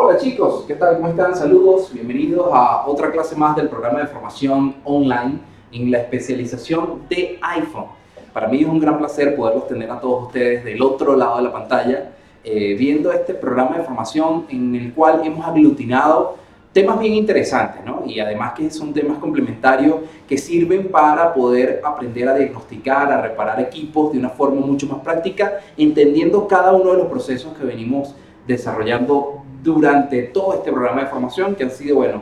Hola chicos, ¿qué tal? ¿Cómo están? Saludos, bienvenidos a otra clase más del programa de formación online en la especialización de iPhone. Para mí es un gran placer poderlos tener a todos ustedes del otro lado de la pantalla, viendo este programa de formación en el cual hemos aglutinado temas bien interesantes, ¿no? Y además que son temas complementarios que sirven para poder aprender a diagnosticar, a reparar equipos de una forma mucho más práctica, entendiendo cada uno de los procesos que venimos desarrollando durante todo este programa de formación, que han sido, bueno,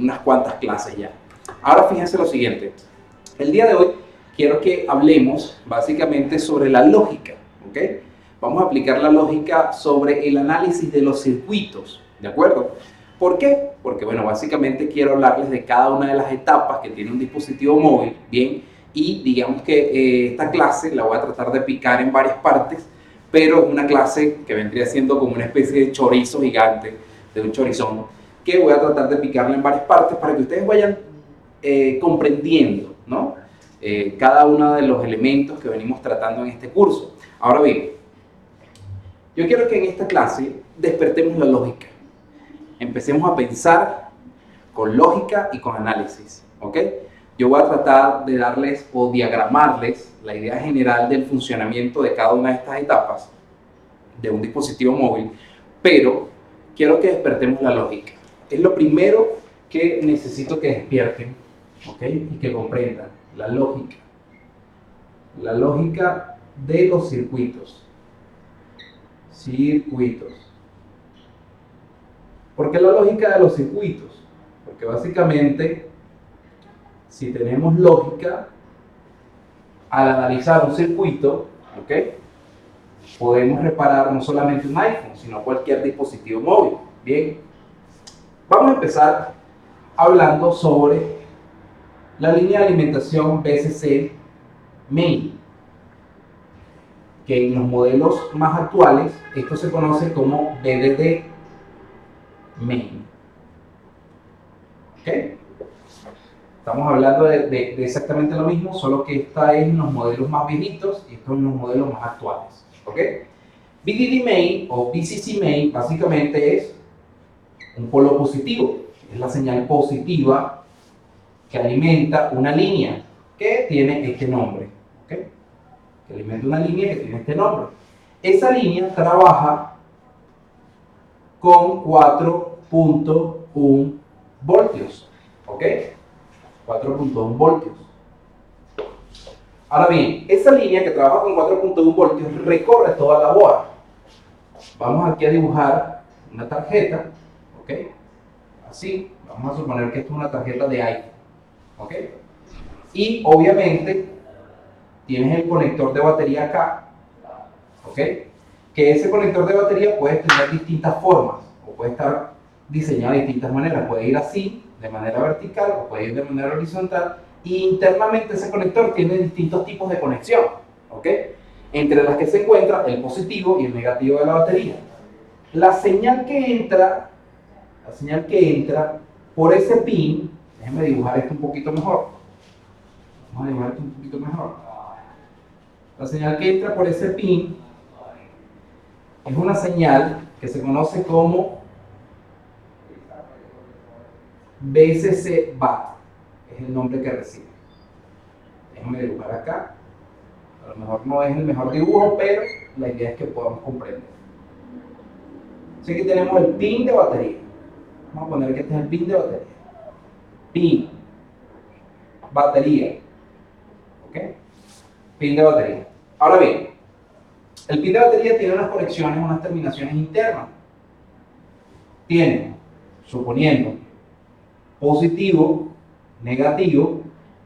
unas cuantas clases ya. Ahora fíjense lo siguiente, el día de hoy quiero que hablemos básicamente sobre la lógica, ¿ok? Vamos a aplicar la lógica sobre el análisis de los circuitos, ¿de acuerdo? ¿Por qué? Porque, bueno, básicamente quiero hablarles de cada una de las etapas que tiene un dispositivo móvil, ¿bien? Y digamos que esta clase la voy a tratar de picar en varias partes, pero es una clase que vendría siendo como una especie de chorizo gigante, de un chorizón, que voy a tratar de picarla en varias partes para que ustedes vayan comprendiendo, ¿no? Cada uno de los elementos que venimos tratando en este curso. Ahora bien, yo quiero que en esta clase despertemos la lógica. Empecemos a pensar con lógica y con análisis, ¿ok? Yo voy a tratar de darles o diagramarles la idea general del funcionamiento de cada una de estas etapas de un dispositivo móvil, pero quiero que despertemos la lógica. Es lo primero que necesito que despierten, ¿ok? Y que comprendan la lógica. La lógica de los circuitos. Circuitos. ¿Por qué la lógica de los circuitos? Porque básicamente, si tenemos lógica, al analizar un circuito, ¿ok?, podemos reparar no solamente un iPhone, sino cualquier dispositivo móvil. Bien, vamos a empezar hablando sobre la línea de alimentación BCC Main, que en los modelos más actuales esto se conoce como BDD Main. ¿Ok? Estamos hablando de exactamente lo mismo, solo que esta es en los modelos más viejitos y esto en los modelos más actuales. ¿Ok? BDD Main o BCC Main básicamente es un polo positivo, es la señal positiva que alimenta una línea que tiene este nombre. ¿Ok? Que alimenta una línea que tiene este nombre. Esa línea trabaja con 4.1 voltios. ¿Ok? 4.1 voltios. Ahora bien, esa línea que trabaja con 4.1 voltios recorre toda la board. Vamos aquí a dibujar una tarjeta, ¿ok? Así, vamos a suponer que esto es una tarjeta de iPhone, ¿ok? Y obviamente tienes el conector de batería acá, ¿ok? Que ese conector de batería puede tener distintas formas, o puede estar diseñado de distintas maneras. Puede ir así, de manera vertical, o puede ir de manera horizontal. Y internamente ese conector tiene distintos tipos de conexión, ¿ok? Entre las que se encuentra el positivo y el negativo de la batería. La señal que entra por ese pin, déjenme dibujar esto un poquito mejor. Vamos a dibujar esto un poquito mejor. La señal que entra por ese pin es una señal que se conoce como BCC BAT, es el nombre que recibe. Déjenme dibujar acá. A lo mejor no es el mejor dibujo, pero la idea es que podamos comprender. Así que tenemos el pin de batería. Vamos a poner que este es el pin de batería. Pin, batería. ¿Ok? Pin de batería. Ahora bien, el pin de batería tiene unas conexiones, unas terminaciones internas. Tiene, suponiendo, positivo, negativo,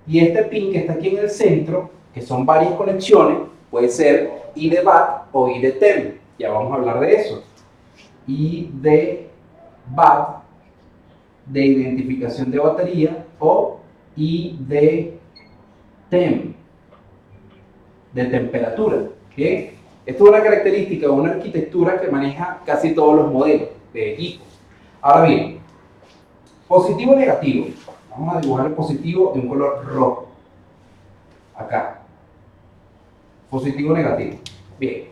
y este pin que está aquí en el centro, que son varias conexiones, puede ser I de BAT o I de TEM. Ya vamos a hablar de eso. I de BAT, de identificación de batería, o I de TEM, de temperatura. ¿Bien? Esto es una característica o una arquitectura que maneja casi todos los modelos de equipos. Ahora bien, positivo y negativo. Vamos a dibujar el positivo de un color rojo. Acá. Positivo y negativo. Bien.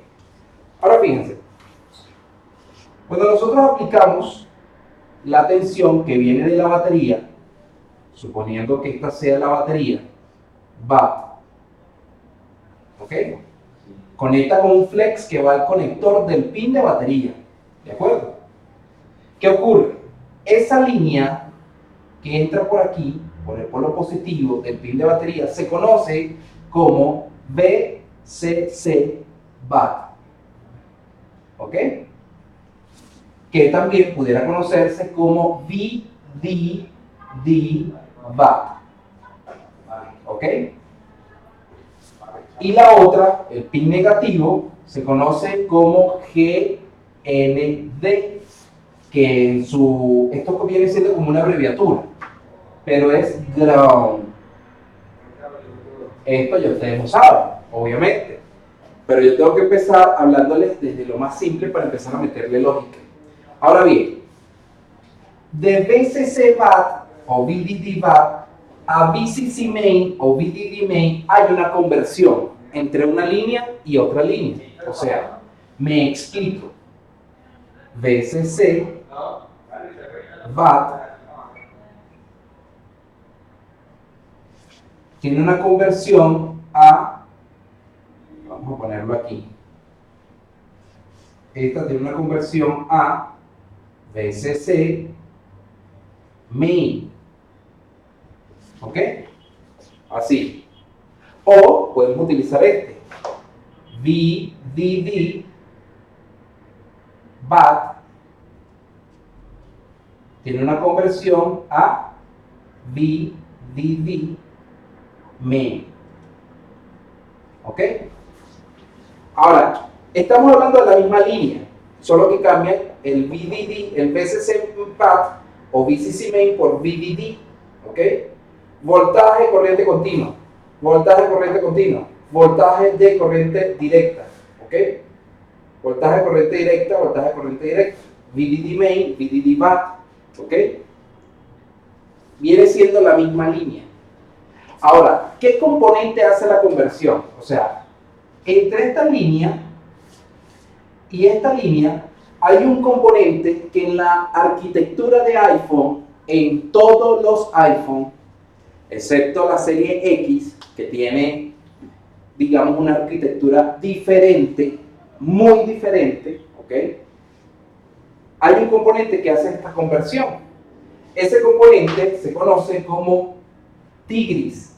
Ahora fíjense. Cuando nosotros aplicamos la tensión que viene de la batería, suponiendo que esta sea la batería, va, ¿ok? Conecta con un flex que va al conector del pin de batería, ¿de acuerdo? ¿Qué ocurre? Esa línea que entra por aquí, por el polo positivo del pin de batería, se conoce como VCC BAT, ¿ok? Que también pudiera conocerse como VDD BAT, ¿ok? Y la otra, el pin negativo, se conoce como GND, que esto viene siendo como una abreviatura, pero es ground. Esto ya ustedes lo saben, obviamente, pero yo tengo que empezar hablándoles desde lo más simple para empezar a meterle lógica. Ahora bien, de VCC BAT o VDD BAT a VCC main o VDD main hay una conversión entre una línea y otra línea. O sea, me explico. VCC BAT tiene una conversión a, vamos a ponerlo aquí, esta tiene una conversión a VCC main, ¿ok? Así. O podemos utilizar este, VDD BAT tiene una conversión a VDD main, ¿ok? Ahora, estamos hablando de la misma línea, solo que cambia el VDD, el VCC BAT o VCC main por VDD, ¿ok? Voltaje, corriente continua, voltaje, corriente continua, voltaje de corriente directa, ¿ok? Voltaje, corriente directa, voltaje, corriente directa, VDD main, VDD BAT, ¿ok? Viene siendo la misma línea. Ahora, ¿qué componente hace la conversión? O sea, entre esta línea y esta línea hay un componente que en la arquitectura de iPhone, en todos los iPhone, excepto la serie X, que tiene, digamos, una arquitectura diferente, muy diferente, ¿ok? Hay un componente que hace esta conversión. Ese componente se conoce como Tigris.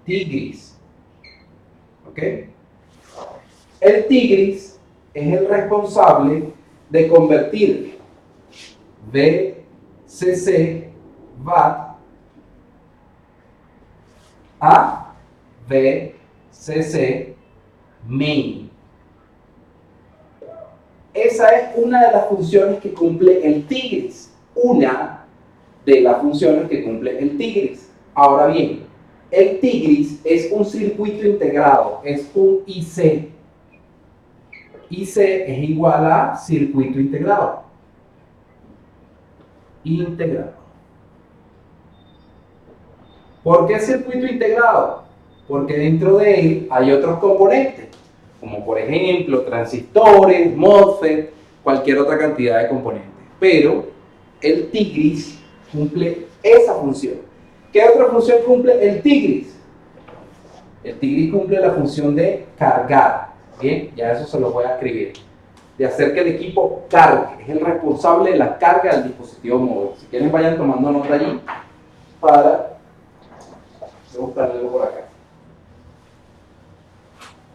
Tigris, ¿ok? El Tigris es el responsable de convertir VCC BAT a VCC main. Esa es una de las funciones que cumple el Tigris. Una de las funciones que cumple el Tigris. Ahora bien, el Tigris es un circuito integrado, es un IC. IC es igual a circuito integrado. Integrado. ¿Por qué circuito integrado? Porque dentro de él hay otros componentes, como por ejemplo transistores, MOSFET, cualquier otra cantidad de componentes. Pero el Tigris cumple esa función. ¿Qué otra función cumple el Tigris? El Tigris cumple la función de cargar. Bien, ya eso se lo voy a escribir. De hacer que el equipo cargue. Es el responsable de la carga del dispositivo móvil. Si quieren vayan tomando nota allí para buscarlo por acá.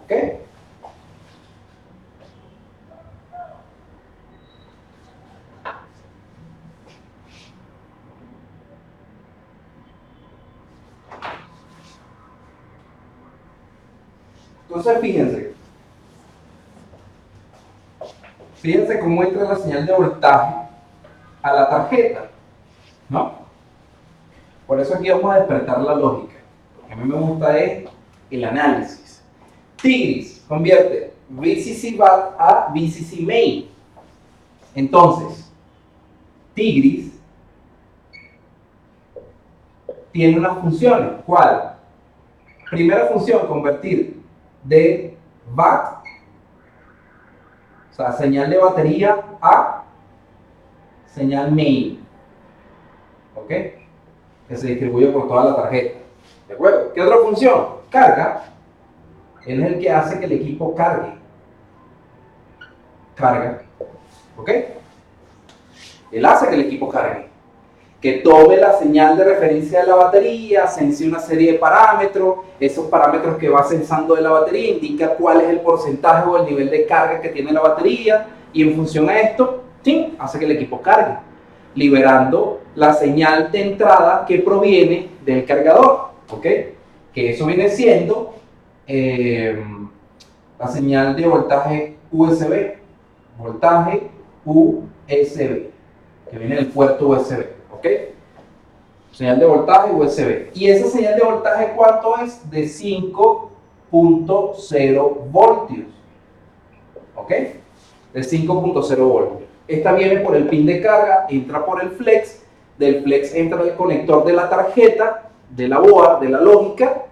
¿Ok? Entonces fíjense cómo entra la señal de voltaje a la tarjeta, ¿no? Por eso aquí vamos a despertar la lógica. Lo que a mí me gusta es el análisis. Tigris convierte VCC BAT a VCC main. Entonces, Tigris tiene unas funciones. ¿Cuál? Primera función, convertir de BAT, sea, señal de batería a señal main, ¿ok? Que se distribuye por toda la tarjeta, ¿de acuerdo? ¿Qué otra función? Carga. Él es el que hace que el equipo cargue. Carga, ¿ok? Él hace que el equipo cargue. Que tome la señal de referencia de la batería, sense una serie de parámetros, esos parámetros que va sensando de la batería indica cuál es el porcentaje o el nivel de carga que tiene la batería, y en función a esto, ¡tim!, hace que el equipo cargue, liberando la señal de entrada que proviene del cargador, ¿ok? Que eso viene siendo la señal de voltaje USB, que viene del puerto USB, ¿ok? Señal de voltaje USB. ¿Y esa señal de voltaje cuánto es? De 5.0 voltios, ¿ok? De 5.0 voltios. Esta viene por el pin de carga, entra por el flex, del flex entra el conector de la tarjeta, de la board, de la lógica,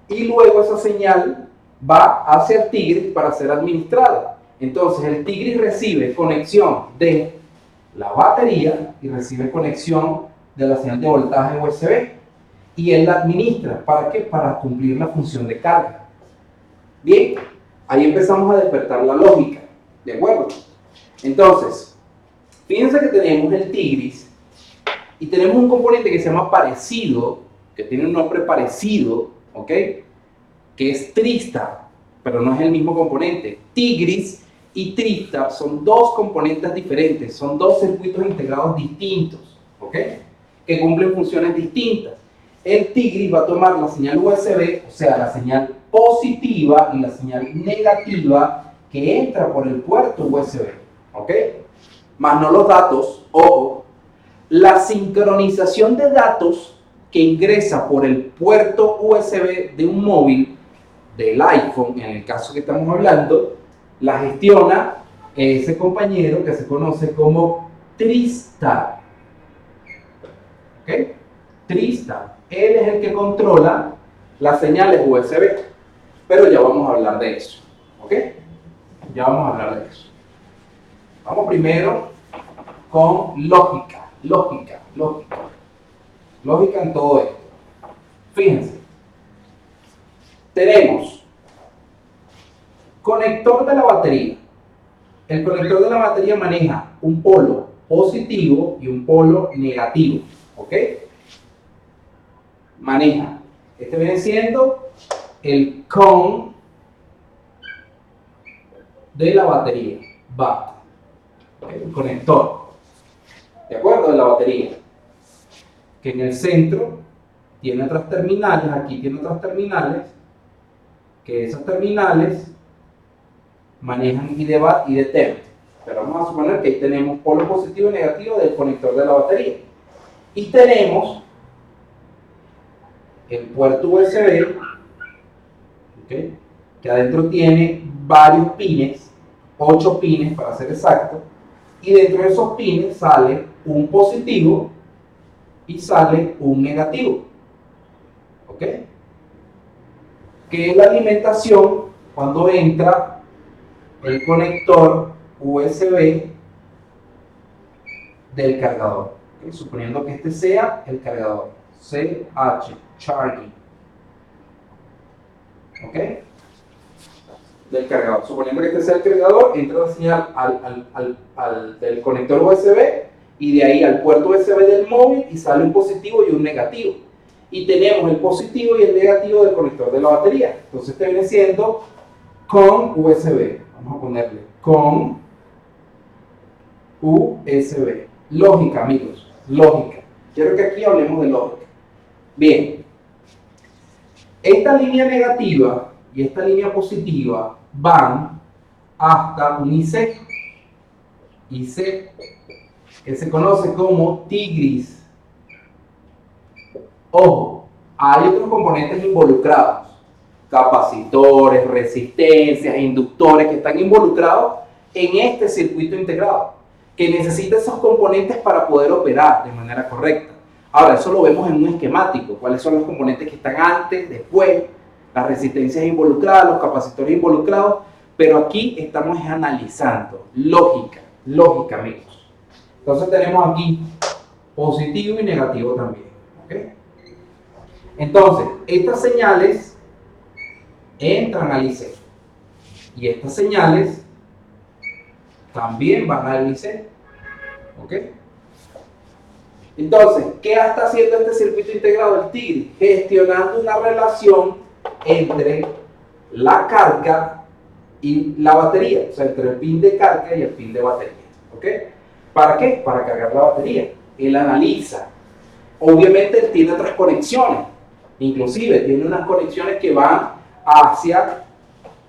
y luego esa señal va hacia el Tigris para ser administrada. Entonces el Tigris recibe conexión de la batería y recibe conexión de la señal de voltaje USB, y él la administra. ¿Para qué? Para cumplir la función de carga. Bien, ahí empezamos a despertar la lógica, ¿de acuerdo? Entonces, fíjense que tenemos el Tigris y tenemos un componente que se llama parecido, que tiene un nombre parecido, ¿ok? Que es Tristar, pero no es el mismo componente. Tigris y Tristar son dos componentes diferentes, son dos circuitos integrados distintos, ¿ok? Que cumplen funciones distintas. El Tigris va a tomar la señal USB, o sea, la señal positiva y la señal negativa que entra por el puerto USB, ¿ok? Más no los datos, ojo, la sincronización de datos que ingresa por el puerto USB de un móvil, del iPhone, en el caso que estamos hablando, la gestiona ese compañero que se conoce como Tristar. ¿Ok? Tristar. Él es el que controla las señales USB. Pero ya vamos a hablar de eso. ¿Ok? Ya vamos a hablar de eso. Vamos primero con lógica. Lógica en todo esto. Fíjense. Tenemos conector de la batería. El conector de la batería maneja un polo positivo y un polo negativo, ¿ok? Maneja. Este viene siendo el con de la batería, BAT, ¿okay? El conector, ¿de acuerdo? De la batería, que en el centro tiene otras terminales, aquí tiene otras terminales, que esas terminales manejan I de BAT y de TEMP. Pero vamos a suponer que ahí tenemos polo positivo y negativo del conector de la batería. Y tenemos el puerto USB, ¿okay? Que adentro tiene varios pines, 8 pines para ser exacto, y dentro de esos pines sale un positivo y sale un negativo, ¿ok? Que es la alimentación cuando entra el conector USB del cargador, ¿okay? Suponiendo que este sea el cargador, CH, charging, ¿ok? Del cargador. Suponiendo que este sea el cargador, entra la señal del conector USB y de ahí al puerto USB del móvil y sale un positivo y un negativo. Y tenemos el positivo y el negativo del conector de la batería. Entonces este viene siendo con USB. Vamos a ponerle con USB. Lógica, amigos. Lógica. Quiero que aquí hablemos de lógica. Bien. Esta línea negativa y esta línea positiva van hasta un IC, que se conoce como Tigris. Ojo, hay otros componentes involucrados, capacitores, resistencias, inductores que están involucrados en este circuito integrado, que necesita esos componentes para poder operar de manera correcta. Ahora, eso lo vemos en un esquemático, cuáles son los componentes que están antes, después, las resistencias involucradas, los capacitores involucrados, Pero aquí estamos analizando lógica, amigos. Entonces tenemos aquí positivo y negativo también. ¿Okay? Entonces, estas señales entran al IC. Y estas señales también van al IC. ¿Ok? Entonces, ¿qué está haciendo este circuito integrado del Tigris? Gestionando una relación entre la carga y la batería, o sea, entre el pin de carga y el pin de batería. ¿Ok? ¿Para qué? Para cargar la batería. Él analiza. Obviamente él tiene otras conexiones, inclusive tiene unas conexiones que van hacia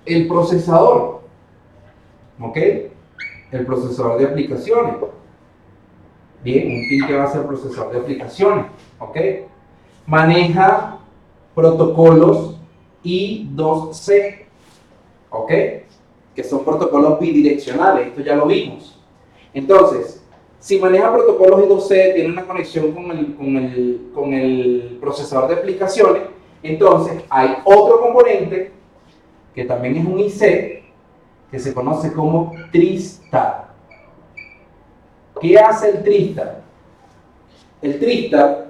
el procesador. ¿Ok? El procesador de aplicaciones. Bien, un pin que va a ser procesador de aplicaciones. ¿Ok? Maneja protocolos I2C. ¿Ok? Que son protocolos bidireccionales, esto ya lo vimos. Entonces, si maneja protocolos I2C, tiene una conexión con el procesador de aplicaciones, entonces hay otro componente que también es un IC, que se conoce como Tristar. ¿Qué hace el Tristar? El Tristar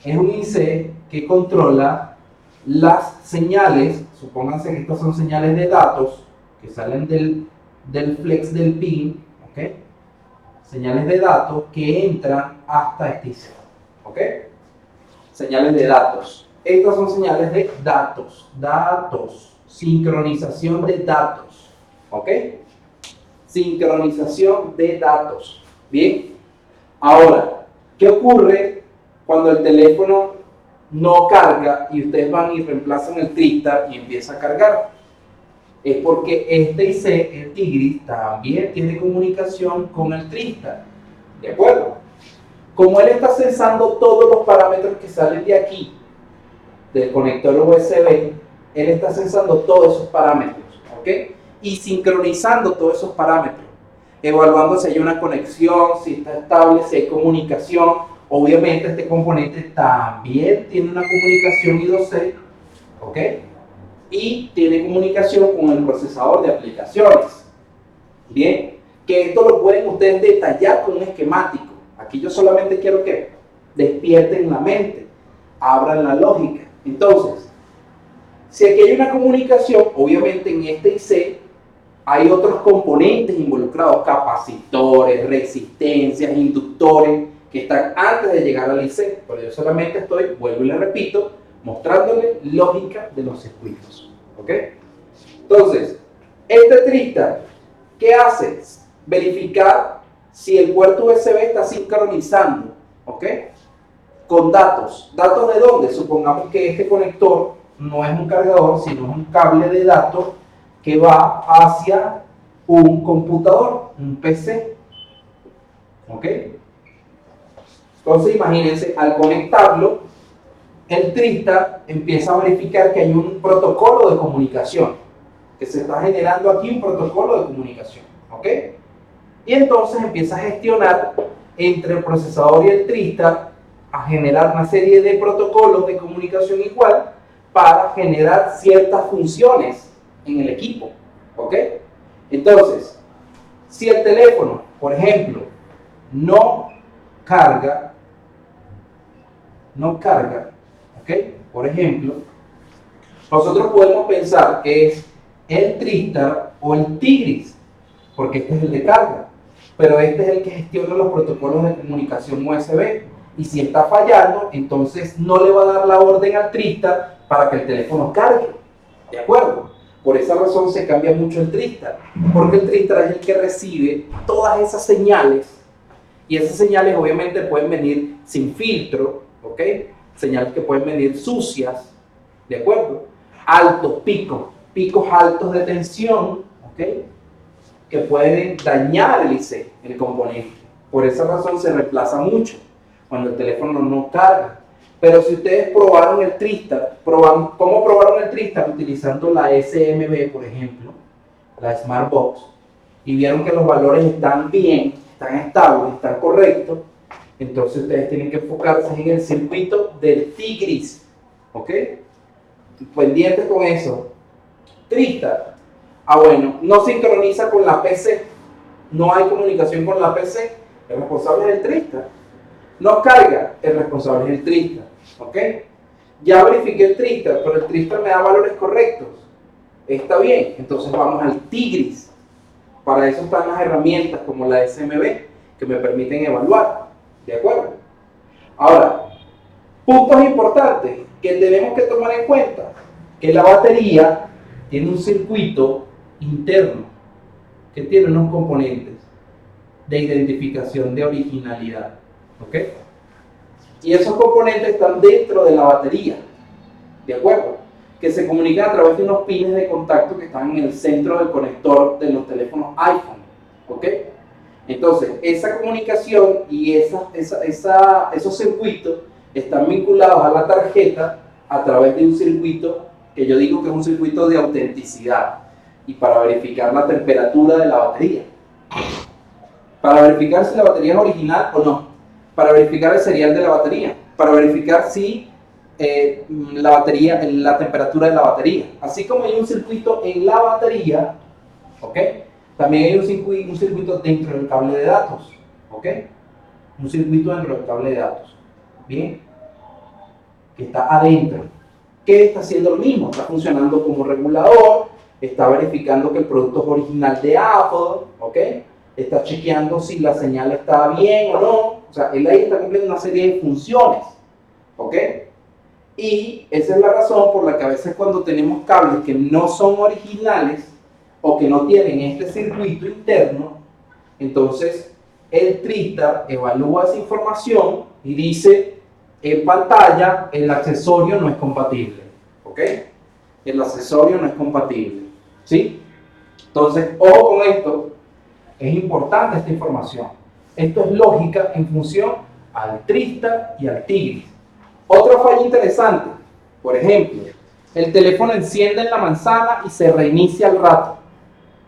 es un IC que controla las señales, supónganse que estas son señales de datos que salen del flex del pin, ¿ok? Señales de datos que entran hasta este IC, ¿ok? Señales de datos. Estas son señales de datos, sincronización de datos, ¿ok? Sincronización de datos. Bien. Ahora, ¿qué ocurre cuando el teléfono no carga y ustedes van y reemplazan el Tristar y empieza a cargar? Es porque este IC, el Tigris, también tiene comunicación con el Tristar. ¿De acuerdo? Como él está censando todos los parámetros que salen de aquí, del conector USB, él está censando todos esos parámetros, ¿ok? Y sincronizando todos esos parámetros, evaluando si hay una conexión, si está estable, si hay comunicación. Obviamente este componente también tiene una comunicación I2C, ¿ok? Y tiene comunicación con el procesador de aplicaciones. Bien, que esto lo pueden ustedes detallar con un esquemático. Aquí yo solamente quiero que despierten la mente, abran la lógica. Entonces, si aquí hay una comunicación, obviamente en este IC hay otros componentes involucrados, capacitores, resistencias, inductores, que están antes de llegar al IC. Pero yo solamente estoy, vuelvo y le repito, mostrándole lógica de los circuitos. ¿Ok? Entonces, este Tristar, ¿qué hace? Verificar si el puerto USB está sincronizando, ¿ok? Con datos. ¿Datos de dónde? Supongamos que este conector no es un cargador, sino es un cable de datos que va hacia un computador, un PC. ¿Ok? Entonces imagínense, al conectarlo, el Tristar empieza a verificar que hay un protocolo de comunicación, que se está generando aquí un protocolo de comunicación. ¿Ok? Y entonces empieza a gestionar entre el procesador y el Tristar, a generar una serie de protocolos de comunicación igual para generar ciertas funciones en el equipo. ¿Ok? Entonces, si el teléfono, por ejemplo, no carga, ¿ok? Por ejemplo, nosotros podemos pensar que es el Tristar o el Tigris, porque este es el de carga, pero este es el que gestiona los protocolos de comunicación USB. Y si está fallando, entonces no le va a dar la orden al Tristar para que el teléfono cargue. ¿De acuerdo? Por esa razón se cambia mucho el Tristar, porque el Tristar es el que recibe todas esas señales, y esas señales obviamente pueden venir sin filtro, ¿ok? Señales que pueden venir sucias, ¿de acuerdo? Altos picos altos de tensión, ¿ok? Que pueden dañar el IC, el componente. Por esa razón se reemplaza mucho cuando el teléfono no carga. Pero si ustedes probaron el Tristar, ¿cómo probaron el Tristar? Utilizando la SMB, por ejemplo, la Smartbox, y vieron que los valores están bien, están estables, están correctos, entonces ustedes tienen que enfocarse en el circuito del Tigris, ¿ok? Pendientes con eso. Tristar, Ah, bueno, no sincroniza con la PC, no hay comunicación con la PC, el responsable es el trista. No carga, el responsable es el trista, ¿ok? Ya verifiqué el trista, pero el trista me da valores correctos. Está bien, entonces vamos al Tigris. Para eso están las herramientas como la SMB que me permiten evaluar, ¿de acuerdo? Ahora, puntos importantes que tenemos que tomar en cuenta, que la batería tiene un circuito interno que tiene unos componentes de identificación de originalidad, ¿ok? Y esos componentes están dentro de la batería, ¿de acuerdo? Que se comunican a través de unos pines de contacto que están en el centro del conector de los teléfonos iPhone, ¿ok? Entonces, esa comunicación y esos circuitos están vinculados a la tarjeta a través de un circuito que yo digo que es un circuito de autenticidad y para verificar la temperatura de la batería. Para verificar si la batería es original o no. Para verificar el serial de la batería. Para verificar si la temperatura de la batería. Así como hay un circuito en la batería, ¿ok? También hay un circuito dentro del cable de datos, ¿ok? Un circuito dentro del cable de datos, ¿bien? Que está adentro, que está haciendo lo mismo, está funcionando como regulador, está verificando que el producto es original de Apple, ¿ok? Está chequeando si la señal está bien o no, o sea, él ahí está cumpliendo una serie de funciones, ¿ok? Y esa es la razón por la que a veces cuando tenemos cables que no son originales o que no tienen este circuito interno, entonces el TRISTAR evalúa esa información y dice en pantalla el accesorio no es compatible, ¿ok? El accesorio no es compatible, ¿sí? Entonces, ojo con esto, es importante esta información. Esto es lógica en función al TRISTAR y al Tigris. Otra falla interesante, por ejemplo, el teléfono enciende en la manzana y se reinicia al rato.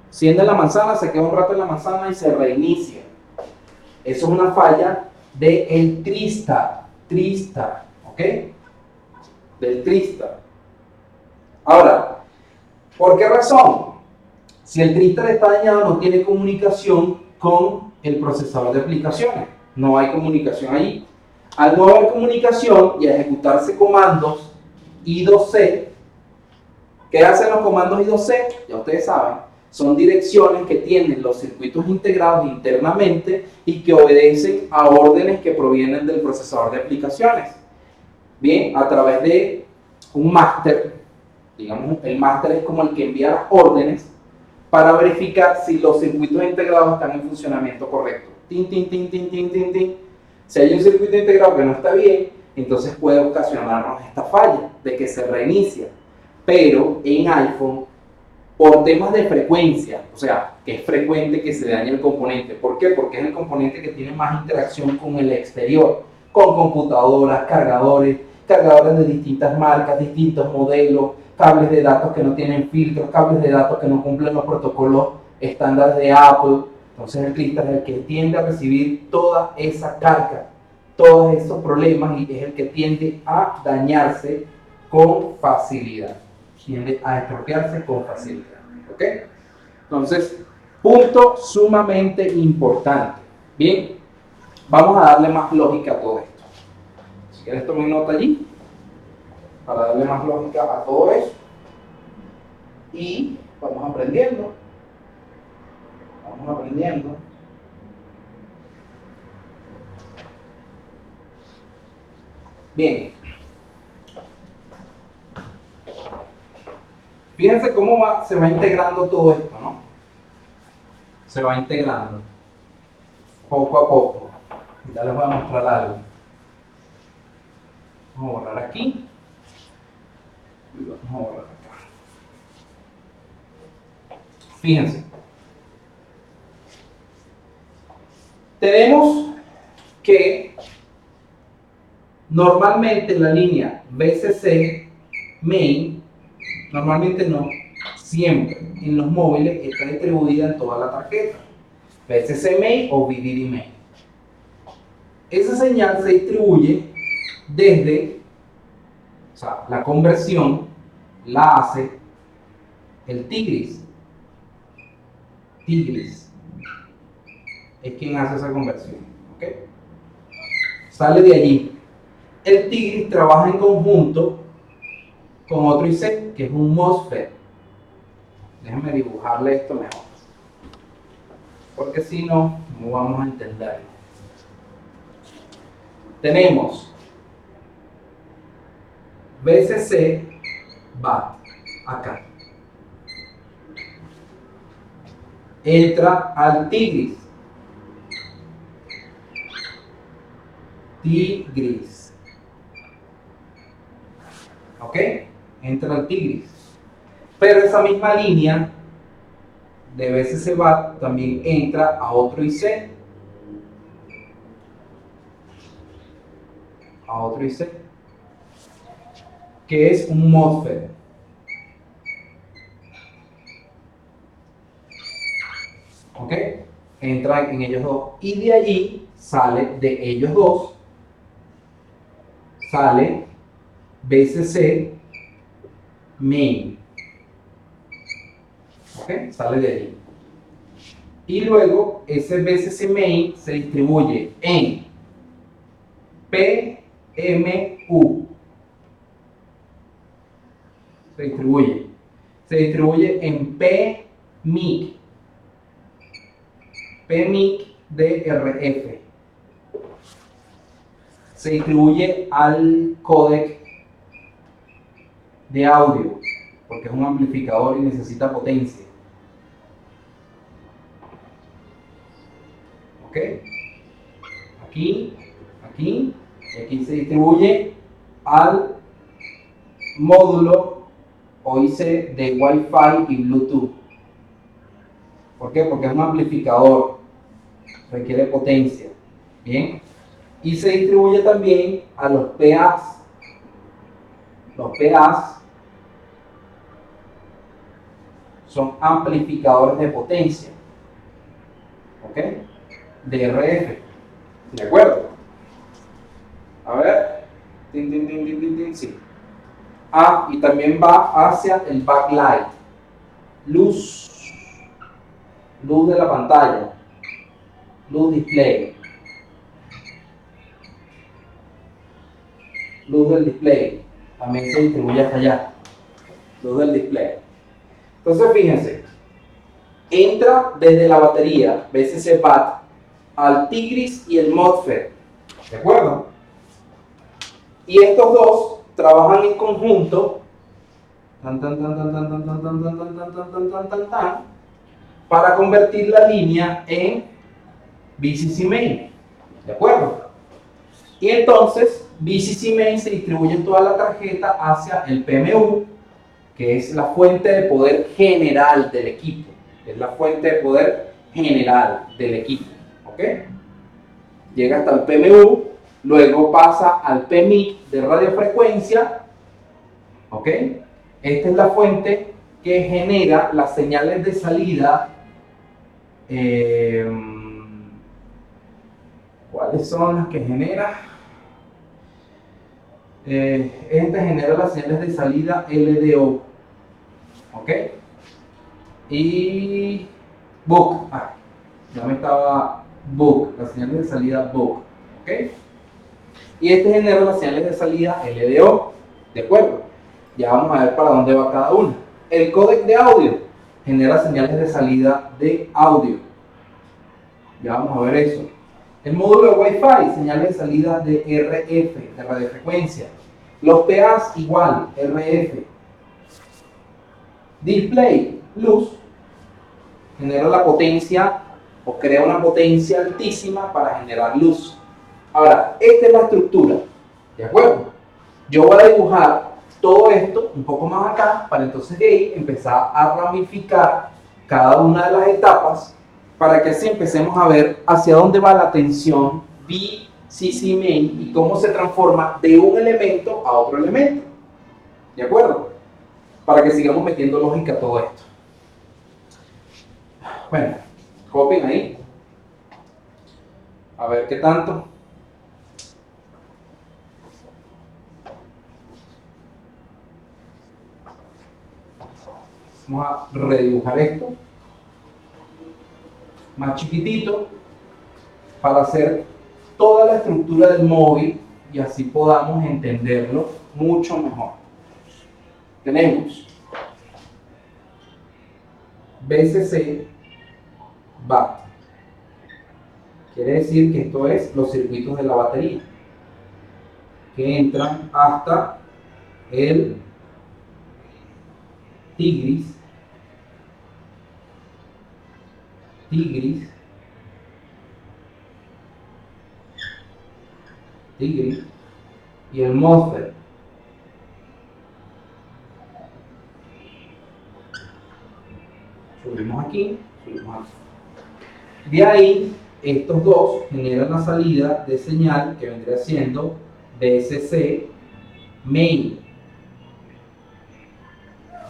Enciende en la manzana, se queda un rato en la manzana y se reinicia. Eso es una falla del TRISTAR, ¿ok? Del TRISTAR. Ahora, ¿por qué razón? Si el TRISTAR está dañado, no tiene comunicación con el procesador de aplicaciones. No hay comunicación ahí. Al no haber comunicación y a ejecutarse comandos I2C, ¿qué hacen los comandos I2C? Ya ustedes saben, son direcciones que tienen los circuitos integrados internamente y que obedecen a órdenes que provienen del procesador de aplicaciones. Bien, a través de un máster, digamos, el máster es como el que envía las órdenes para verificar si los circuitos integrados están en funcionamiento correcto. Tin, tin, tin, tin, tin, tin, tin. Si hay un circuito integrado que no está bien, entonces puede ocasionarnos esta falla de que se reinicia. Pero en iPhone, por temas de frecuencia, o sea, que es frecuente que se dañe el componente. ¿Por qué? Porque es el componente que tiene más interacción con el exterior, con computadoras, cargadores de distintas marcas, distintos modelos, cables de datos que no tienen filtros, cables de datos que no cumplen los protocolos estándares de Apple. Entonces el TRISTAR es el que tiende a recibir toda esa carga, todos esos problemas y es el que tiende a dañarse con facilidad, tiende a estropearse con facilidad, ¿ok? Entonces, punto sumamente importante. Bien, vamos a darle más lógica a todo esto. Si quieres tomar nota allí, para darle más lógica a todo eso. Y vamos aprendiendo. Vamos aprendiendo. Bien. Fíjense cómo se va integrando todo esto, ¿no? Se va integrando poco a poco. Ya les voy a mostrar algo. Vamos a borrar aquí. Y vamos a borrar acá. Fíjense. Tenemos que normalmente la línea BCC main, normalmente no, siempre en los móviles está distribuida en toda la tarjeta. BCC main o VDD main. Esa señal se distribuye desde, o sea, la conversión la hace el Tigris. Tigris es quien hace esa conversión. ¿Ok? Sale de allí. El Tigris trabaja en conjunto con otro IC, que es un MOSFET. Déjenme dibujarle esto mejor, porque si no, no vamos a entender. Tenemos VCC va acá. Entra al Tigris. Tigris. ¿Ok? Entra al Tigris. Pero esa misma línea de VCC BAT también entra a otro IC. A otro IC. Que es un MOSFET. ¿Ok? Entra en ellos dos. Y de allí sale, de ellos dos, sale VCC main. ¿Ok? Sale de allí. Y luego ese VCC main se distribuye en PMU. Se distribuye en PMIC. PMIC DRF. Se distribuye al códec de audio, porque es un amplificador y necesita potencia. ¿Ok? Aquí, aquí, y aquí se distribuye al módulo o IC de Wi-Fi y Bluetooth. ¿Por qué? Porque es un amplificador, requiere potencia. Bien. Y se distribuye también a los PAs. Los PAs son amplificadores de potencia. ¿Ok? De RF. ¿De acuerdo? A ver. Tin, tin, tin, tin, tin, tin, sí. Ah, y también va hacia el backlight. Luz de la pantalla. Luz display. Luz del display. También se distribuye hasta allá. Luz del display. Entonces, fíjense. Entra desde la batería VCC BAT al Tigris y el MOSFET. ¿De acuerdo? Y estos dos trabajan en conjunto para convertir la línea en VCC main. ¿De acuerdo? Y entonces VCC main se distribuye toda la tarjeta hacia el PMU, que es la fuente de poder general del equipo. Es la fuente de poder general del equipo. ¿Ok? Llega hasta el PMU, luego pasa al PMIC de radiofrecuencia. ¿Ok? Esta es la fuente que genera las señales de salida. ¿Cuáles son las que genera? Esta genera las señales de salida LDO. ¿Ok? Y book. Ya me estaba book, las señales de salida book. ¿Ok? Y este genera las señales de salida LDO. ¿De acuerdo? Ya vamos a ver para dónde va cada una. El códec de audio genera señales de salida de audio. Ya vamos a ver eso. El módulo de Wi-Fi, señales de salida de RF, de radiofrecuencia. Los PAs igual, RF. Display, luz, genera la potencia o crea una potencia altísima para generar luz. Ahora, esta es la estructura, ¿de acuerdo? Yo voy a dibujar todo esto un poco más acá para entonces de ahí empezar a ramificar cada una de las etapas para que así empecemos a ver hacia dónde va la tensión VCC main y cómo se transforma de un elemento a otro elemento. ¿De acuerdo? Para que sigamos metiendo lógica a todo esto. Bueno, copien ahí. A ver qué tanto. Vamos a redibujar esto. más chiquitito para hacer toda la estructura del móvil y así podamos entenderlo mucho mejor. Tenemos BCC BAT. Quiere decir que esto es los circuitos de la batería que entran hasta el Tigris y el MOSFET. Subimos aquí. De ahí, estos dos generan la salida de señal que vendría siendo BSC main.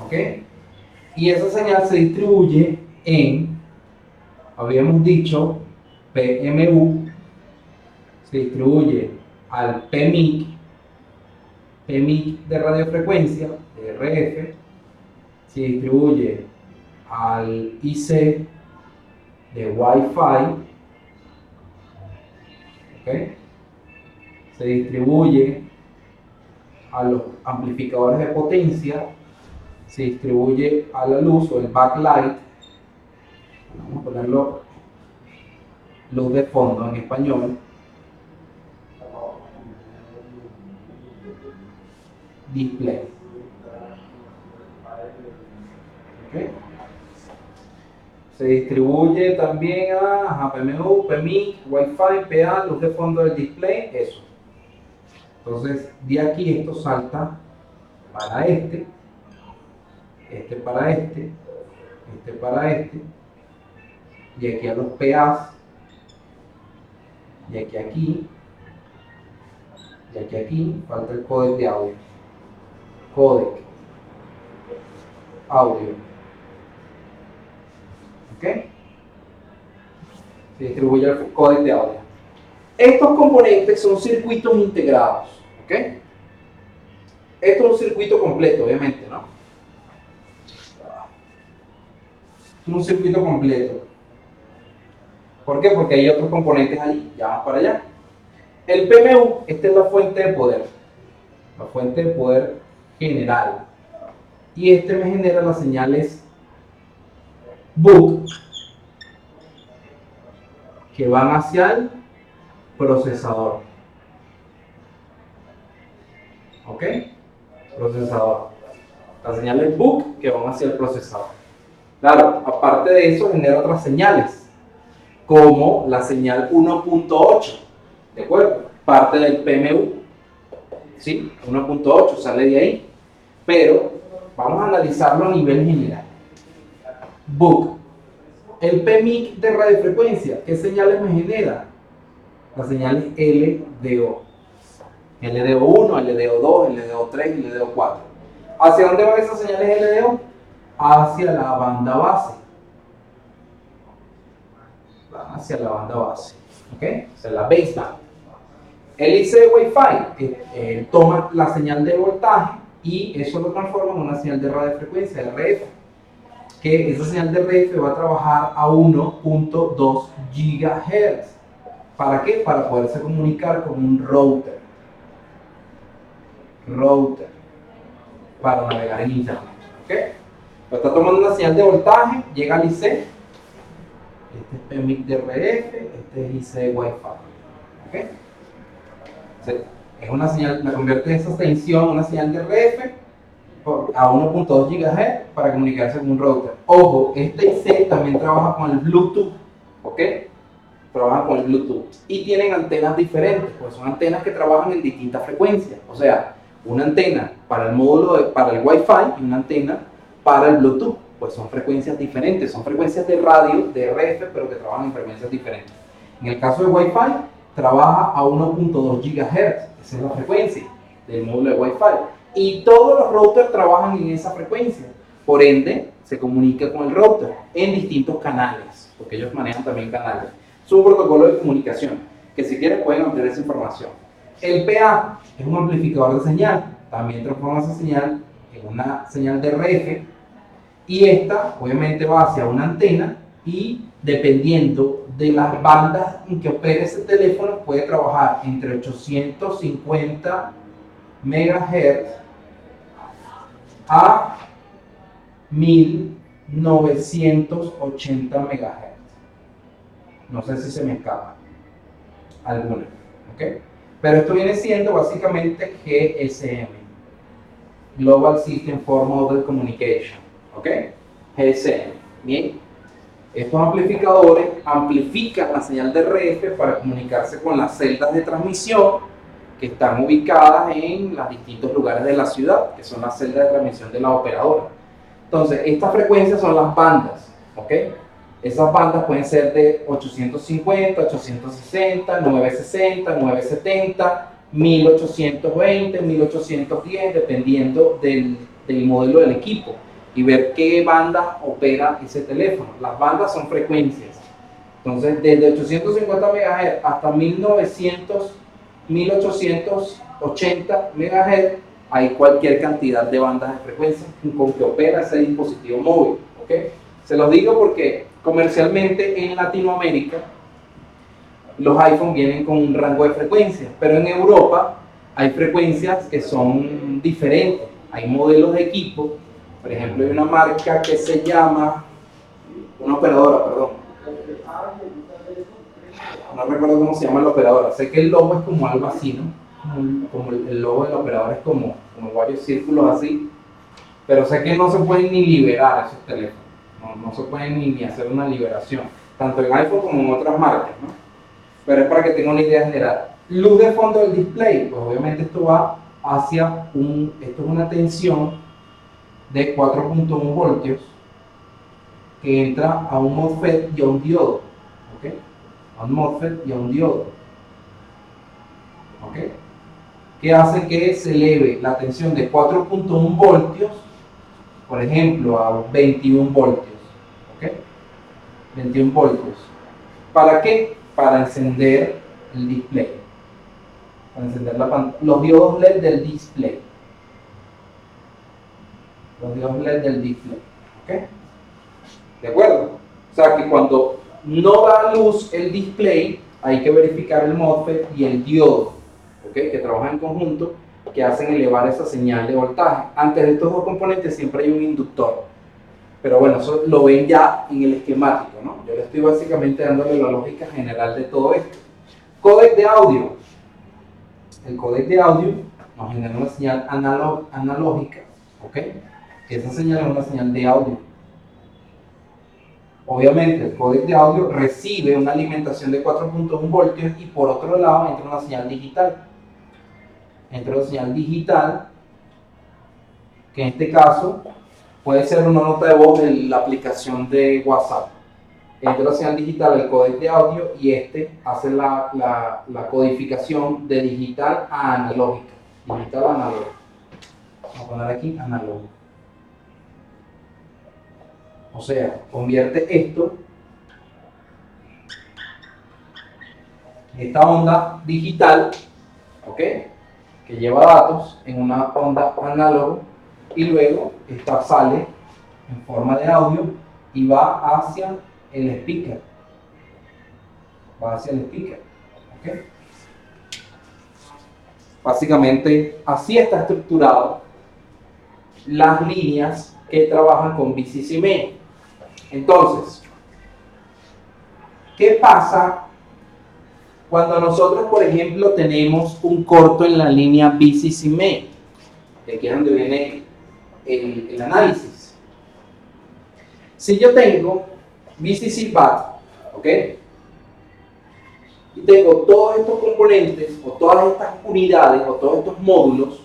¿Ok? Y esa señal se distribuye en, habíamos dicho, PMU, se distribuye al PMIC de radiofrecuencia, de RF, se distribuye al IC de Wi-Fi, ¿okay? Se distribuye a los amplificadores de potencia, se distribuye a la luz o el backlight. Vamos a ponerlo luz de fondo en español. Display. ¿Okay? Se distribuye también a PMU, PMIC, Wi-Fi, PA, luz de fondo del display, eso. Entonces, de aquí esto salta para este para este para este, y aquí a los PAs, y aquí, falta el códec de audio. ¿Ok? Se distribuye el códec de audio. Estos componentes son circuitos integrados. ¿Ok? Esto es un circuito completo, obviamente, ¿no? Un circuito completo. ¿Por qué? Porque hay otros componentes allí. Ya vamos para allá. El PMU, esta es la fuente de poder. La fuente de poder general. Y este me genera las señales book que van hacia el procesador. ¿Ok? Procesador. Las señales book que van hacia el procesador. Claro, aparte de eso genera otras señales, como la señal 1.8, ¿de acuerdo? Parte del PMU, ¿sí? 1.8 sale de ahí, pero vamos a analizarlo a nivel general. Book. El PMIC de radiofrecuencia, ¿qué señales me genera? Las señales LDO. LDO1, LDO2, LDO3, LDO4. ¿Hacia dónde van esas señales LDO? Hacia la banda base. Hacia la banda base. ¿Ok? Hacia la baseband. El IC de Wi-Fi toma la señal de voltaje y eso lo transforma en una señal de radiofrecuencia, RF. Que esa señal de RF va a trabajar a 1.2 GHz. ¿Para qué? Para poderse comunicar con un router. Para navegar en internet. ¿Ok? Está tomando una señal de voltaje, llega al IC. Este es PMIC de RF, este es IC de Wi-Fi. ¿Ok? Es una señal, la convierte esa tensión en una señal de RF a 1.2 GHz para comunicarse con un router. Ojo, este IC también trabaja con el Bluetooth. ¿Ok? Trabajan con el Bluetooth y tienen antenas diferentes, pues son antenas que trabajan en distintas frecuencias. O sea, una antena para el módulo para el Wi-Fi y una antena para el Bluetooth, pues son frecuencias diferentes, son frecuencias de radio, de RF, pero que trabajan en frecuencias diferentes. En el caso de Wi-Fi, trabaja a 1.2 GHz, esa es la frecuencia del módulo de Wi-Fi. Y todos los routers trabajan en esa frecuencia, por ende, se comunica con el router en distintos canales, porque ellos manejan también canales. Es un protocolo de comunicación, que si quieren pueden obtener esa información. El PA es un amplificador de señal, también transforma esa señal en una señal de RF, y esta obviamente va hacia una antena y dependiendo de las bandas en que opere ese teléfono, puede trabajar entre 850 MHz a 1980 MHz. No sé si se me escapa alguna, ¿ok? Pero esto viene siendo básicamente GSM, Global System for Mobile Communication, ¿ok? GSM, bien. Estos amplificadores amplifican la señal de RF para comunicarse con las celdas de transmisión que están ubicadas en los distintos lugares de la ciudad, que son las celdas de transmisión de la operadora. Entonces, estas frecuencias son las bandas, ¿ok? Esas bandas pueden ser de 850, 860, 960, 970, 1820, 1810, dependiendo del modelo del equipo, y ver qué banda opera ese teléfono. Las bandas son frecuencias. Entonces, desde 850 MHz hasta 1880 MHz hay cualquier cantidad de bandas de frecuencia con que opera ese dispositivo móvil, ¿ok? Se los digo porque comercialmente en Latinoamérica los iPhone vienen con un rango de frecuencias, pero en Europa hay frecuencias que son diferentes. Hay modelos de equipo, por ejemplo, hay una marca que se llama, una operadora, perdón, no recuerdo cómo se llama la operadora, sé que el logo es como algo así, ¿no? Como el logo de la operadora es como varios círculos así, pero sé que no se pueden ni liberar esos teléfonos, no se pueden ni hacer una liberación, tanto en iPhone como en otras marcas, ¿no? Pero es para que tengan una idea general. Luz de fondo del display, pues obviamente esto va hacia esto es una tensión de 4.1 voltios que entra a un MOSFET y a un diodo, ¿ok? A un MOSFET y a un diodo, ¿ok? Que hace que se eleve la tensión de 4.1 voltios, por ejemplo, a 21 voltios, ¿ok? 21 voltios. ¿Para qué? Para encender el display, para encender los diodos LED del display. Los diodos LED del display, ¿ok? ¿De acuerdo? O sea que cuando no da luz el display, hay que verificar el MOSFET y el diodo, ¿ok? Que trabajan en conjunto, que hacen elevar esa señal de voltaje. Antes de estos dos componentes siempre hay un inductor. Pero bueno, eso lo ven ya en el esquemático, ¿no? Yo le estoy básicamente dándole la lógica general de todo esto. Códec de audio. El códec de audio nos genera una señal analógica, ¿ok? Esa señal es una señal de audio. Obviamente el códec de audio recibe una alimentación de 4.1 voltios y por otro lado entra una señal digital. Entra una señal digital que en este caso puede ser una nota de voz de la aplicación de WhatsApp. Entra la señal digital, el códec de audio, y hace la codificación de digital a analógica. Digital a analógica. Vamos a poner aquí analógico. O sea, convierte esta onda digital, ¿ok? Que lleva datos en una onda análoga, y luego esta sale en forma de audio y va hacia el speaker. Va hacia el speaker, ¿ok? Básicamente así está estructurado las líneas que trabajan con BCCME. Entonces, ¿qué pasa cuando nosotros, por ejemplo, tenemos un corto en la línea BCCME? De aquí es donde viene el análisis. Si yo tengo BCC-BAT, ¿ok? Y tengo todos estos componentes, o todas estas unidades, o todos estos módulos,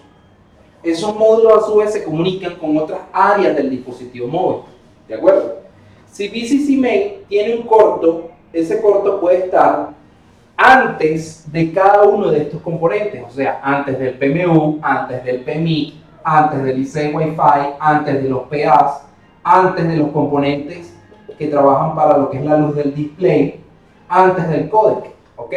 esos módulos a su vez se comunican con otras áreas del dispositivo móvil, ¿de acuerdo? Si BCCME tiene un corto, ese corto puede estar antes de cada uno de estos componentes, o sea, antes del PMU, antes del PMIC, antes del IC Wi-Fi, antes de los PAs, antes de los componentes que trabajan para lo que es la luz del display, antes del códec, ¿ok?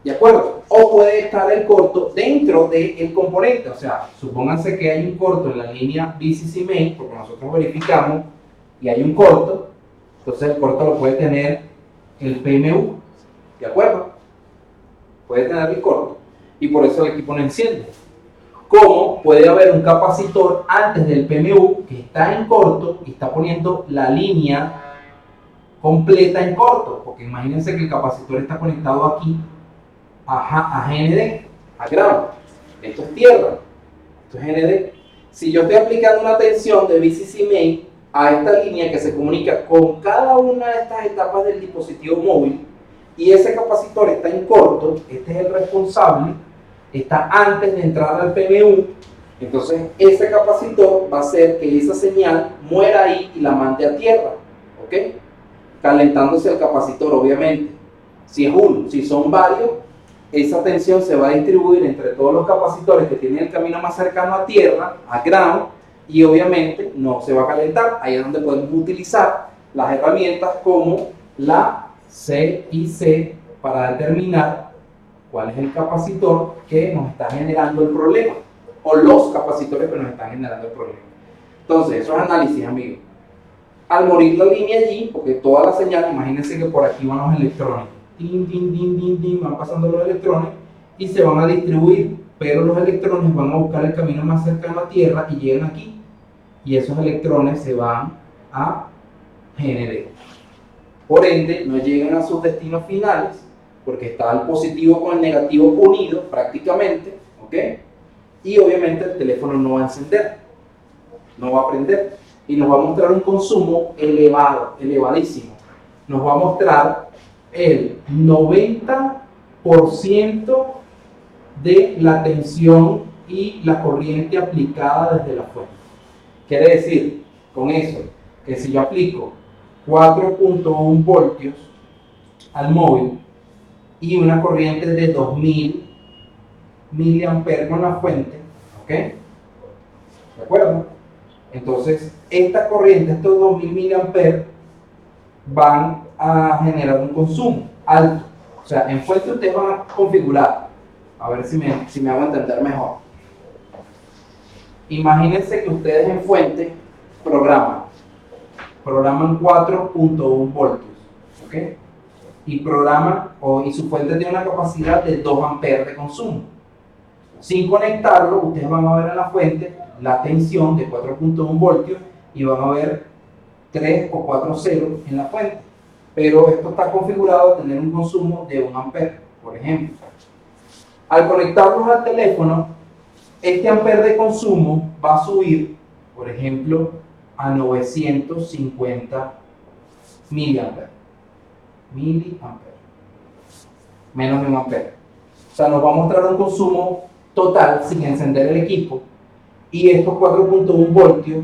¿De acuerdo? O puede estar el corto dentro del componente, o sea, supónganse que hay un corto en la línea BCCME, porque nosotros verificamos y hay un corto, Entonces el corto lo puede tener el PMU, ¿de acuerdo? Puede tener el corto y por eso el equipo no enciende. Como puede haber un capacitor antes del PMU que está en corto y está poniendo la línea completa en corto, porque imagínense que el capacitor está conectado aquí a GND, a ground. Esto es tierra, esto es GND. Si yo estoy aplicando una tensión de VCC main a esta línea que se comunica con cada una de estas etapas del dispositivo móvil y ese capacitor está en corto, este es el responsable, está antes de entrar al PMU, entonces ese capacitor va a hacer que esa señal muera ahí y la mande a tierra, ¿ok? Calentándose el capacitor, obviamente. Si es uno, si son varios, esa tensión se va a distribuir entre todos los capacitores que tienen el camino más cercano a tierra, a ground, y obviamente no se va a calentar. Ahí es donde podemos utilizar las herramientas como la CIC para determinar cuál es el capacitor que nos está generando el problema, o los capacitores que nos están generando el problema. Entonces, eso es análisis, amigos. Al morir la línea allí, porque toda la señal, imagínense que por aquí van los electrones, tin, tin, tin, tin, tin, van pasando los electrones y se van a distribuir, pero los electrones van a buscar el camino más cercano a tierra y llegan aquí, y esos electrones se van a GND. Por ende, no llegan a sus destinos finales, porque está el positivo con el negativo unido prácticamente, ¿ok? Y obviamente el teléfono no va a encender, no va a prender, y nos va a mostrar un consumo elevado, elevadísimo. Nos va a mostrar el 90% de la tensión y la corriente aplicada desde la fuente. Quiere decir, con eso, que si yo aplico 4.1 voltios al móvil y una corriente de 2000 miliamperes con la fuente, ¿ok? ¿De acuerdo? Entonces, esta corriente, estos 2000 miliamperes, van a generar un consumo alto. O sea, en fuente ustedes van a configurar, a ver si me hago entender mejor. Imagínense que ustedes en fuente programan 4.1 voltios, ¿ok? Y y su fuente tiene una capacidad de 2 amperes de consumo. Sin conectarlo, ustedes van a ver en la fuente la tensión de 4.1 voltios y van a ver 3 o 4 ceros en la fuente. Pero esto está configurado a tener un consumo de 1 ampere, por ejemplo. Al conectarlos al teléfono, este ampere de consumo va a subir, por ejemplo, a 950 miliamperes. Menos de 1 ampere. O sea, nos va a mostrar un consumo total sin encender el equipo, y estos 4.1 voltios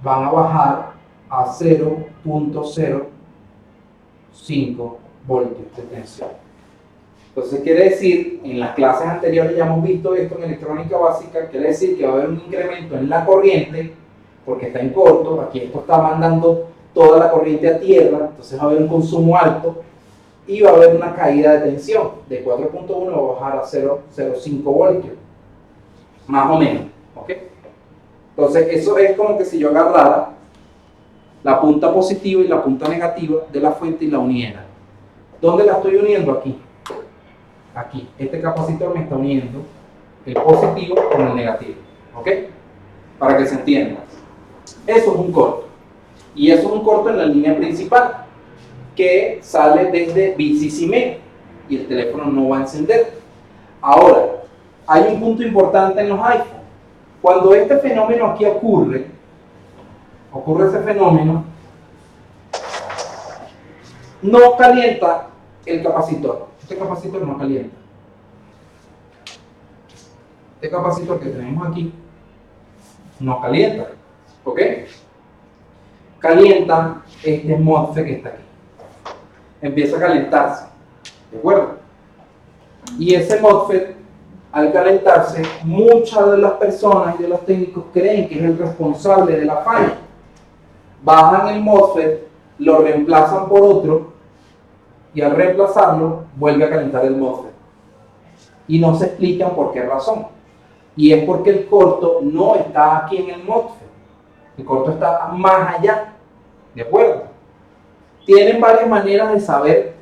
van a bajar a 0.05 voltios de tensión. Entonces quiere decir, en las clases anteriores ya hemos visto esto en electrónica básica, quiere decir que va a haber un incremento en la corriente, porque está en corto, aquí esto está mandando toda la corriente a tierra, entonces va a haber un consumo alto, y va a haber una caída de tensión, de 4.1 va a bajar a 0.05 voltios, más o menos, ¿ok? Entonces eso es como que si yo agarrara la punta positiva y la punta negativa de la fuente y la uniera. ¿Dónde la estoy uniendo? Aquí. Aquí. Este capacitor me está uniendo el positivo con el negativo, ¿ok? Para que se entienda. Eso es un corto. Y eso es un corto en la línea principal, que sale desde VCC y el teléfono no va a encender. Ahora, hay un punto importante en los iPhones. Cuando este fenómeno aquí ocurre ese fenómeno, no calienta el capacitor. Este capacitor no calienta. Este capacitor que tenemos aquí no calienta, ¿ok? Calienta este MOSFET que está aquí. Empieza a calentarse, ¿de acuerdo? Y ese MOSFET, al calentarse, muchas de las personas y de los técnicos creen que es el responsable de la falla. Bajan el MOSFET, lo reemplazan por otro, y al reemplazarlo, vuelve a calentar el MOSFET. Y no se explican por qué razón. Y es porque el corto no está aquí en el MOSFET. El corto está más allá, ¿de acuerdo? Tienen varias maneras de saber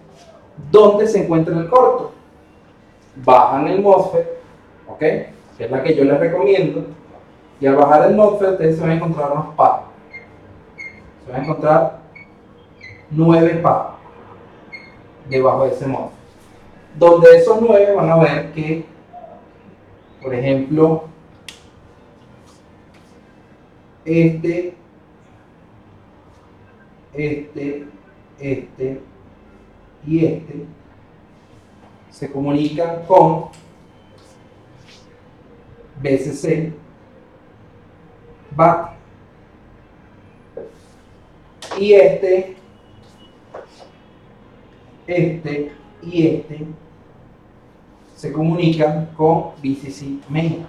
dónde se encuentra el corto. Bajan el MOSFET, ¿ok? Que es la que yo les recomiendo. Y al bajar el MOSFET, ustedes se van a encontrar unos pads. Se van a encontrar 9 pads debajo de ese MOSFET. Donde esos 9 van a ver que, por ejemplo, este y este se comunican con VCC BAT, y este y este se comunican con VCC main.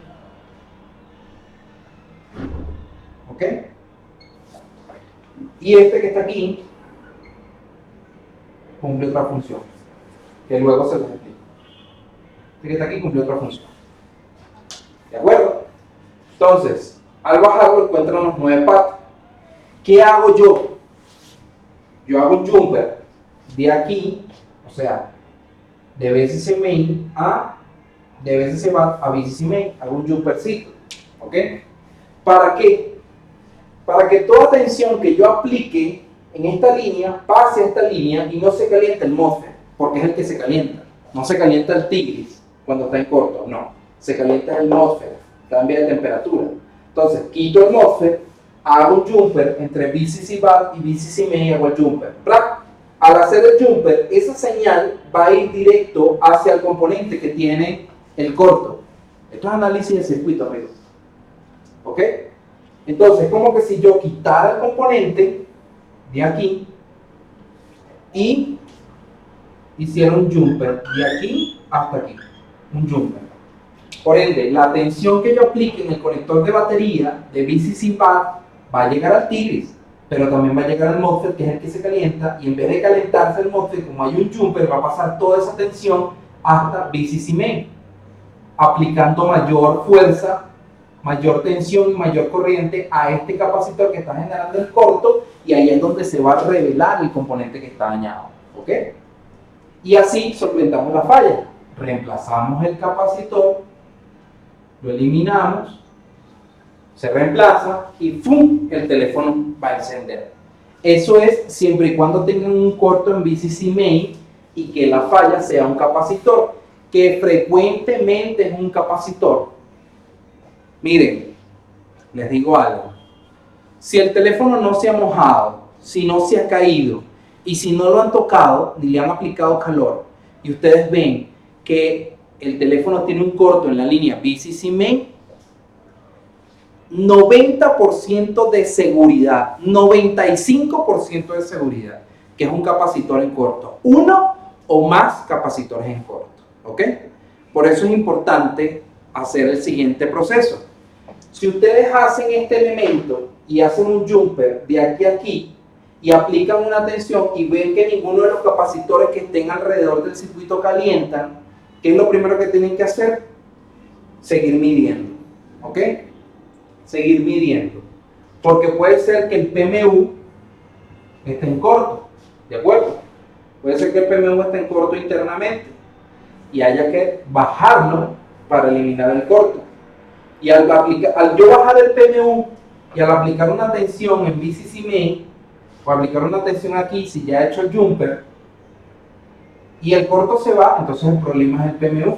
¿Ok? Y este que está aquí cumple otra función, que luego se los explico. Este que está aquí cumple otra función. ¿De acuerdo? Entonces, al bajarlo encuentran los 9 pads. ¿Qué hago yo? Yo hago un jumper de aquí, o sea, de VCC main de VCC BAT a VCC main. Hago un jumpercito. ¿Ok? ¿Para qué? Para que toda tensión que yo aplique en esta línea pase a esta línea y no se caliente el MOSFET, porque es el que se calienta. No se calienta el Tigris cuando está en corto, no. Se calienta el MOSFET, cambia de temperatura. Entonces, quito el MOSFET, hago un jumper entre VCC BAT y VCC main, hago el jumper. ¡Plac! Al hacer el jumper, esa señal va a ir directo hacia el componente que tiene el corto. Esto es análisis de circuito, amigos. ¿Ok? Entonces, es como que si yo quitara el componente de aquí y hiciera un jumper de aquí hasta aquí. Un jumper. Por ende, la tensión que yo aplique en el conector de batería de VCC BAT va a llegar al Tigris, pero también va a llegar al MOSFET, que es el que se calienta, y en vez de calentarse el MOSFET, como hay un jumper, va a pasar toda esa tensión hasta VCC main, aplicando mayor fuerza, mayor tensión y mayor corriente a este capacitor que está generando el corto, y ahí es donde se va a revelar el componente que está dañado. ¿Ok? Y así solventamos la falla. Reemplazamos el capacitor, lo eliminamos, se reemplaza y ¡fum! El teléfono va a encender. Eso es siempre y cuando tengan un corto en VCC main y que la falla sea un capacitor, que frecuentemente es un capacitor. Miren, les digo algo. Si el teléfono no se ha mojado, si no se ha caído y si no lo han tocado ni le han aplicado calor y ustedes ven que el teléfono tiene un corto en la línea VCC main, 90% de seguridad, 95% de seguridad, que es un capacitor en corto. Uno o más capacitores en corto. ¿Ok? Por eso es importante hacer el siguiente proceso. Si ustedes hacen este elemento y hacen un jumper de aquí a aquí y aplican una tensión y ven que ninguno de los capacitores que estén alrededor del circuito calientan, ¿qué es lo primero que tienen que hacer? Seguir midiendo. ¿Ok? Seguir midiendo. Porque puede ser que el PMU esté en corto. ¿De acuerdo? Puede ser que el PMU esté en corto internamente y haya que bajarlo para eliminar el corto. Y al yo bajar el PMU y al aplicar una tensión en VCC main, o aplicar una tensión aquí, si ya he hecho el jumper, y el corto se va, entonces el problema es el PMU.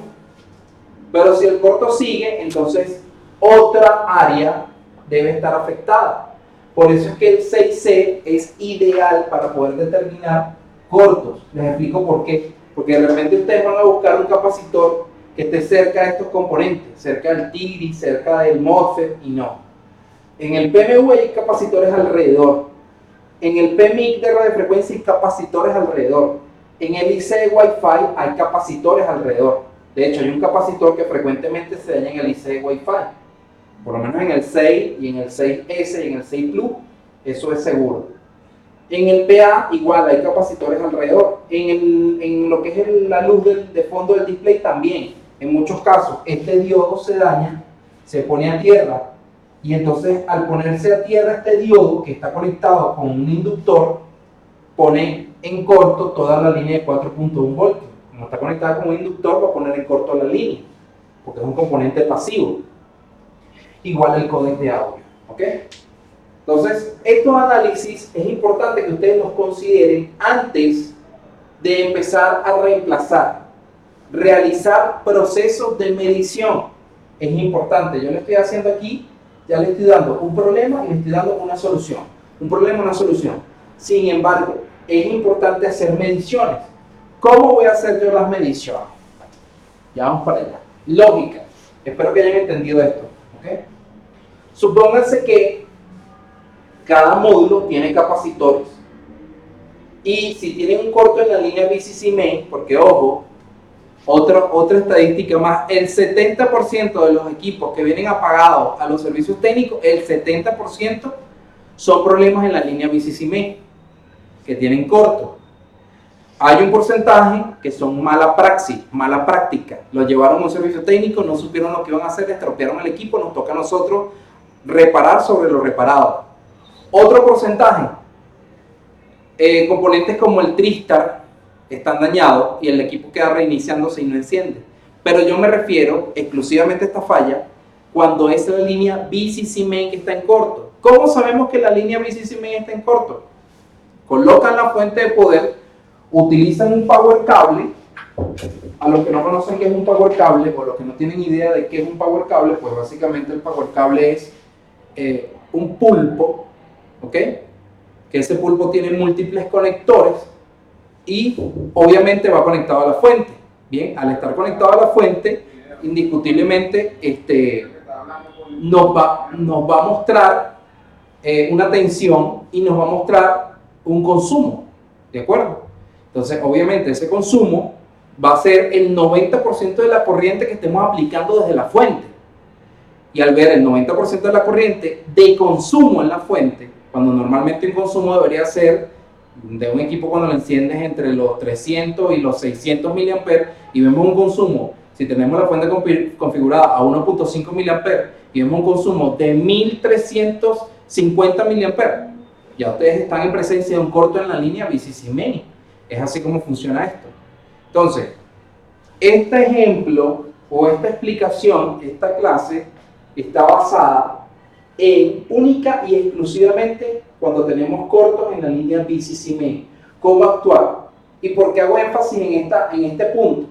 Pero si el corto sigue, entonces otra área debe estar afectada. Por eso es que el 6C es ideal para poder determinar cortos. Les explico por qué. Porque de repente ustedes van a buscar un capacitor que esté cerca de estos componentes, cerca del Tigris, cerca del MOSFET, y no. En el PMU hay capacitores alrededor. En el PMIC de radiofrecuencia hay capacitores alrededor. En el IC de Wi-Fi hay capacitores alrededor. De hecho, hay un capacitor que frecuentemente se daña en el IC de Wi-Fi. Por lo menos en el 6 y en el 6S y en el 6 Plus, eso es seguro. En el PA igual hay capacitores alrededor. En lo que es la luz de fondo del display también. En muchos casos este diodo se daña, se pone a tierra, y entonces al ponerse a tierra este diodo que está conectado con un inductor, pone en corto toda la línea de 4.1 voltios. Como está conectada con un inductor, va a poner en corto la línea, porque es un componente pasivo. Igual el códec de audio, ¿ok? Entonces, estos análisis es importante que ustedes los consideren antes de empezar a reemplazar, realizar procesos de medición. Es importante, yo le estoy haciendo aquí, ya le estoy dando un problema y le estoy dando una solución. Un problema, una solución. Sin embargo, es importante hacer mediciones. ¿Cómo voy a hacer yo las mediciones? Ya vamos para allá. Lógica. Espero que hayan entendido esto, ¿ok? Supónganse que cada módulo tiene capacitores. Y si tienen un corto en la línea VCC main, porque ojo, otra estadística más, el 70% de los equipos que vienen apagados a los servicios técnicos, el 70% son problemas en la línea VCC main, que tienen corto. Hay un porcentaje que son mala praxis, mala práctica. Lo llevaron a un servicio técnico, no supieron lo que iban a hacer, estropearon el equipo, nos toca a nosotros reparar sobre lo reparado. Otro porcentaje, componentes como el Tristar están dañados y el equipo queda reiniciándose y no enciende. Pero yo me refiero exclusivamente a esta falla cuando es la línea VCC main que está en corto. ¿Cómo sabemos que la línea VCC main está en corto? Colocan la fuente de poder, utilizan un power cable. A los que no conocen qué es un power cable o los que no tienen idea de qué es un power cable, pues básicamente el power cable es un pulpo, ¿ok? Que ese pulpo tiene múltiples conectores y obviamente va conectado a la fuente. Bien, al estar conectado a la fuente, indiscutiblemente nos va a mostrar una tensión y nos va a mostrar un consumo, ¿de acuerdo? Entonces, obviamente, ese consumo va a ser el 90% de la corriente que estemos aplicando desde la fuente. Y al ver el 90% de la corriente de consumo en la fuente, cuando normalmente un consumo debería ser de un equipo cuando lo enciendes entre los 300 y los 600 mA y vemos un consumo, si tenemos la fuente configurada a 1.5 mA y vemos un consumo de 1350 mA, ya ustedes están en presencia de un corto en la línea VCC main. Es así como funciona esto. Entonces, este ejemplo o esta explicación, esta clase, está basada en única y exclusivamente cuando tenemos cortos en la línea VCC main. ¿Cómo actuar? ¿Y por qué hago énfasis en este punto?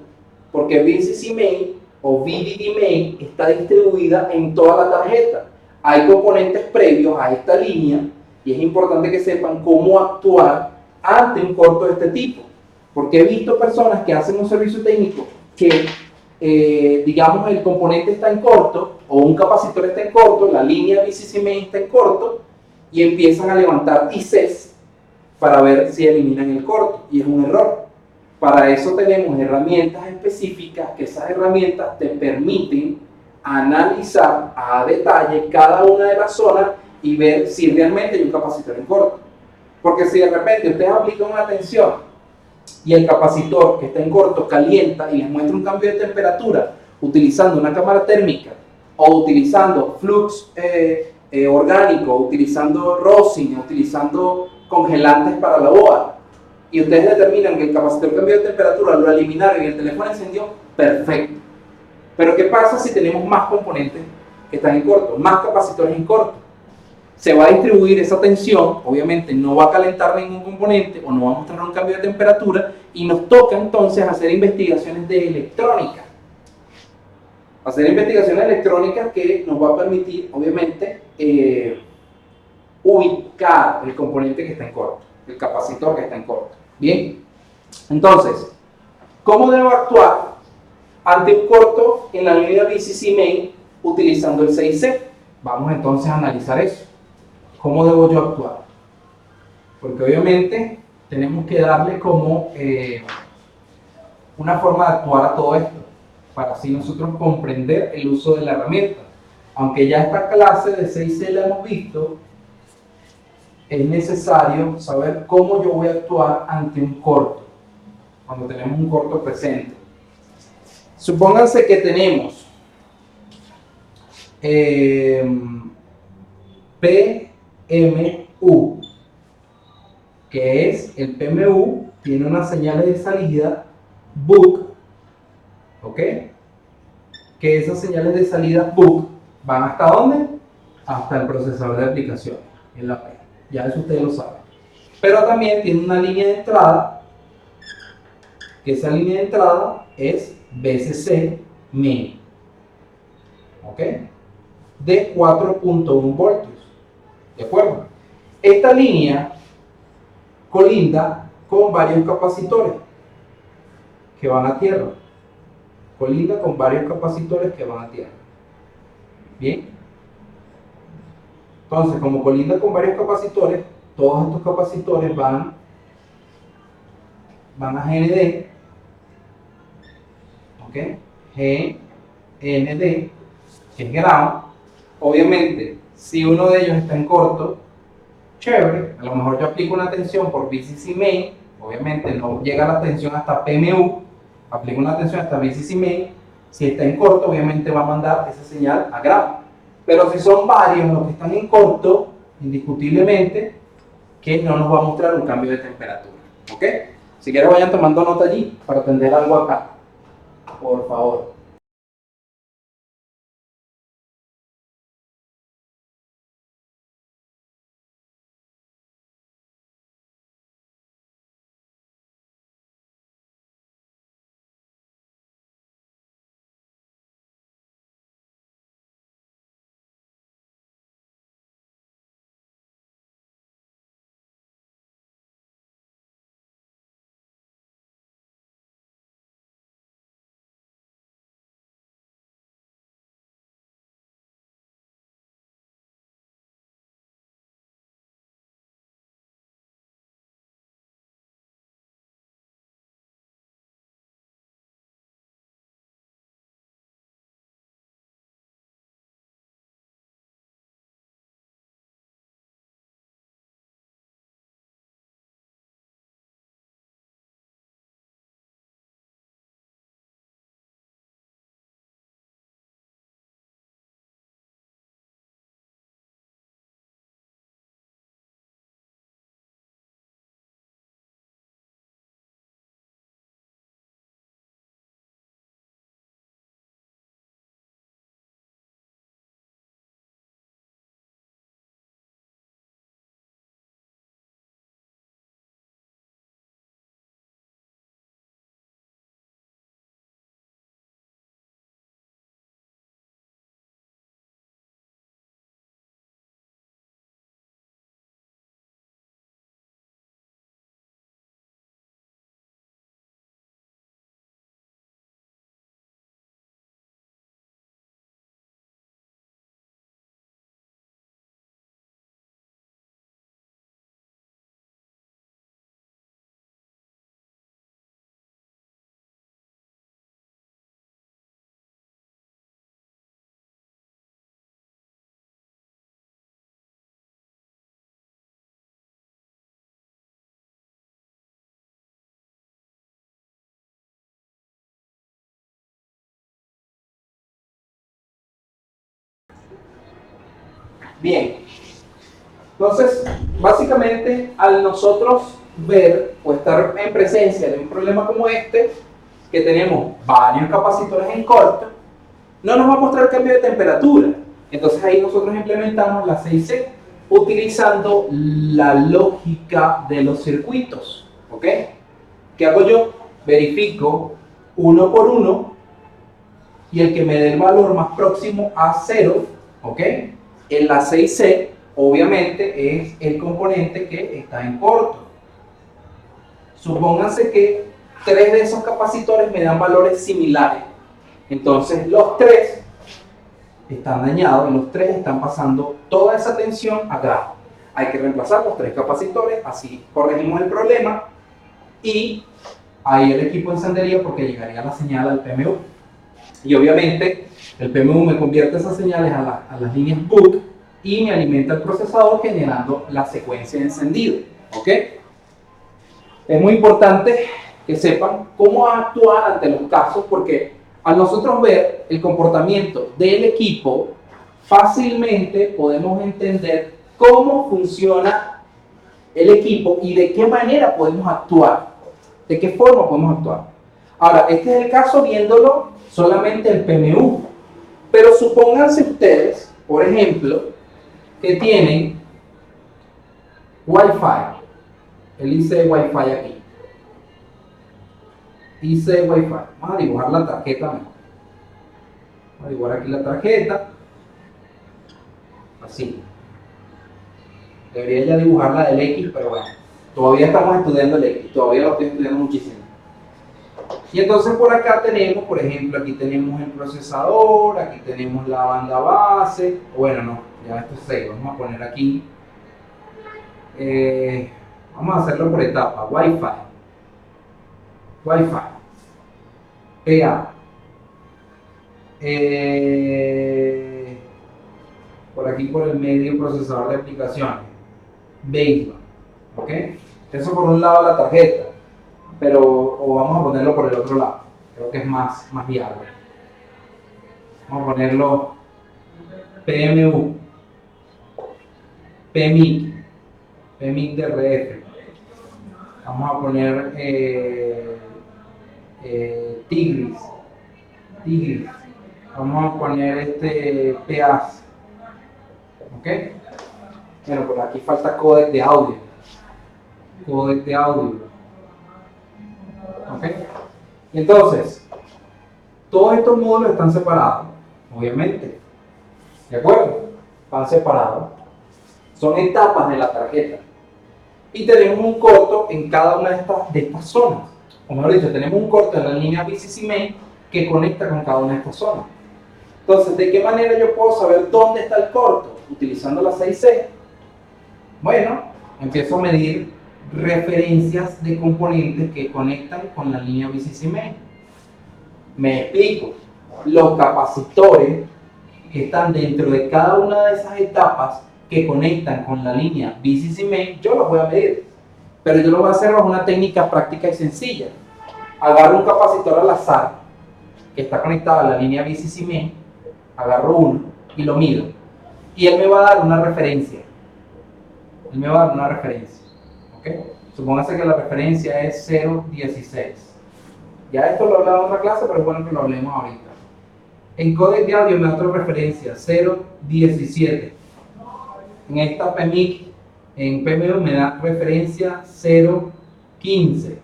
Porque VCC main o VDD main está distribuida en toda la tarjeta. Hay componentes previos a esta línea y es importante que sepan cómo actuar ante un corto de este tipo. Porque he visto personas que hacen un servicio técnico que, digamos, el componente está en corto o un capacitor está en corto, la línea VCC main está en corto y empiezan a levantar ICs para ver si eliminan el corto y es un error. Para eso tenemos herramientas específicas que esas herramientas te permiten analizar a detalle cada una de las zonas y ver si realmente hay un capacitor en corto. Porque si de repente ustedes aplican una tensión y el capacitor que está en corto calienta y les muestra un cambio de temperatura utilizando una cámara térmica o utilizando flux orgánico, utilizando rosin, utilizando congelantes para la boa, y ustedes determinan que el capacitor cambió de temperatura, lo eliminaron y el teléfono encendió, perfecto. Pero ¿qué pasa si tenemos más componentes que están en corto, más capacitores en corto? Se va a distribuir esa tensión, obviamente no va a calentar ningún componente o no va a mostrar un cambio de temperatura y nos toca entonces hacer investigaciones de electrónica. Hacer investigaciones electrónicas que nos va a permitir, obviamente, ubicar el componente que está en corto, el capacitor que está en corto. Bien, entonces, ¿cómo debo actuar ante un corto en la línea VCC main utilizando el 6C? Vamos entonces a analizar eso. ¿Cómo debo yo actuar? Porque obviamente tenemos que darle como una forma de actuar a todo esto, para así nosotros comprender el uso de la herramienta. Aunque ya esta clase de 6C la hemos visto, es necesario saber cómo yo voy a actuar ante un corto, cuando tenemos un corto presente. Supónganse que tenemos PMU que es el PMU, tiene unas señales de salida book, ¿ok? Que esas señales de salida book van ¿hasta dónde? Hasta el procesador de aplicaciones, en la P. Ya eso ustedes lo saben. Pero también tiene una línea de entrada, que esa línea de entrada es BCC min, ¿ok? De 4.1 voltios, ¿de acuerdo? Esta línea colinda con varios capacitores que van a tierra. Colinda con varios capacitores que van a tierra. Bien. Entonces, como colinda con varios capacitores, todos estos capacitores van a GND, ¿ok? GND, que es ground. Obviamente, si uno de ellos está en corto, chévere, a lo mejor yo aplico una tensión por VCC main, obviamente no llega la tensión hasta PMU, aplico una tensión hasta VCC main, si está en corto, obviamente va a mandar esa señal a ground. Pero si son varios los que están en corto, indiscutiblemente que no nos va a mostrar un cambio de temperatura, ¿ok? Si quieren vayan tomando nota allí para atender algo acá, por favor. Bien, entonces, básicamente, al nosotros ver o estar en presencia de un problema como este, que tenemos varios capacitores en corto, no nos va a mostrar cambio de temperatura. Entonces ahí nosotros implementamos la 6C utilizando la lógica de los circuitos, ¿ok? ¿Qué hago yo? Verifico uno por uno y el que me dé el valor más próximo a 0, ¿ok? En la 6C obviamente es el componente que está en corto. Supónganse que 3 de esos capacitores me dan valores similares. Entonces los 3 están dañados y los 3 están pasando toda esa tensión a ground. Hay que reemplazar los 3 capacitores, así corregimos el problema y ahí el equipo encendería porque llegaría la señal al PMU. Y obviamente el PMU me convierte esas señales a las líneas boot y me alimenta el procesador generando la secuencia de encendido, ¿ok? Es muy importante que sepan cómo actuar ante los casos porque al nosotros ver el comportamiento del equipo, fácilmente podemos entender cómo funciona el equipo y de qué manera podemos actuar, de qué forma podemos actuar. Ahora, este es el caso viéndolo solamente el PMU, pero supónganse ustedes, por ejemplo, que tienen Wi-Fi, el IC Wi-Fi aquí. IC Wi-Fi. Vamos a dibujar la tarjeta mejor. Vamos a dibujar aquí la tarjeta. Así. Debería ya dibujar la del X, pero bueno. Todavía estamos estudiando el X. Todavía lo estoy estudiando muchísimo. Y entonces por acá tenemos, por ejemplo, aquí tenemos el procesador, aquí tenemos la banda base. Bueno, no, ya esto es 6. Vamos a poner aquí. Vamos a hacerlo por etapa. Wi-Fi. Wi-Fi. PA. Por aquí por el medio procesador de aplicaciones. Baseband. ¿Ok? Eso por un lado la tarjeta. Pero, o vamos a ponerlo por el otro lado. Creo que es más viable. Vamos a ponerlo PMU. PMIC. PMIC de RF. Vamos a poner Tigris. Vamos a poner PAS. ¿Ok? Bueno, por aquí falta códec de audio. ¿Ok? Y entonces, todos estos módulos están separados, obviamente. ¿De acuerdo? Están separados. Son etapas de la tarjeta. Y tenemos un corto en cada una de estas zonas. O mejor dicho, tenemos un corto en la línea VCC main que conecta con cada una de estas zonas. Entonces, ¿de qué manera yo puedo saber dónde está el corto? Utilizando la 6C. Bueno, empiezo a medir referencias de componentes que conectan con la línea VCC main. Me explico. Los capacitores que están dentro de cada una de esas etapas que conectan con la línea VCC main, yo los voy a medir. Pero yo lo voy a hacer bajo una técnica práctica y sencilla. Agarro un capacitor al azar que está conectado a la línea VCC main, agarro uno y lo mido. Y él me va a dar una referencia. ¿Ok? Supóngase que la referencia es 0.16. Ya esto lo he hablado en otra clase, pero es bueno que lo hablemos ahorita. En códec de audio me da otra referencia, 0.17. En esta PMIC, en PMU me da referencia 0.15.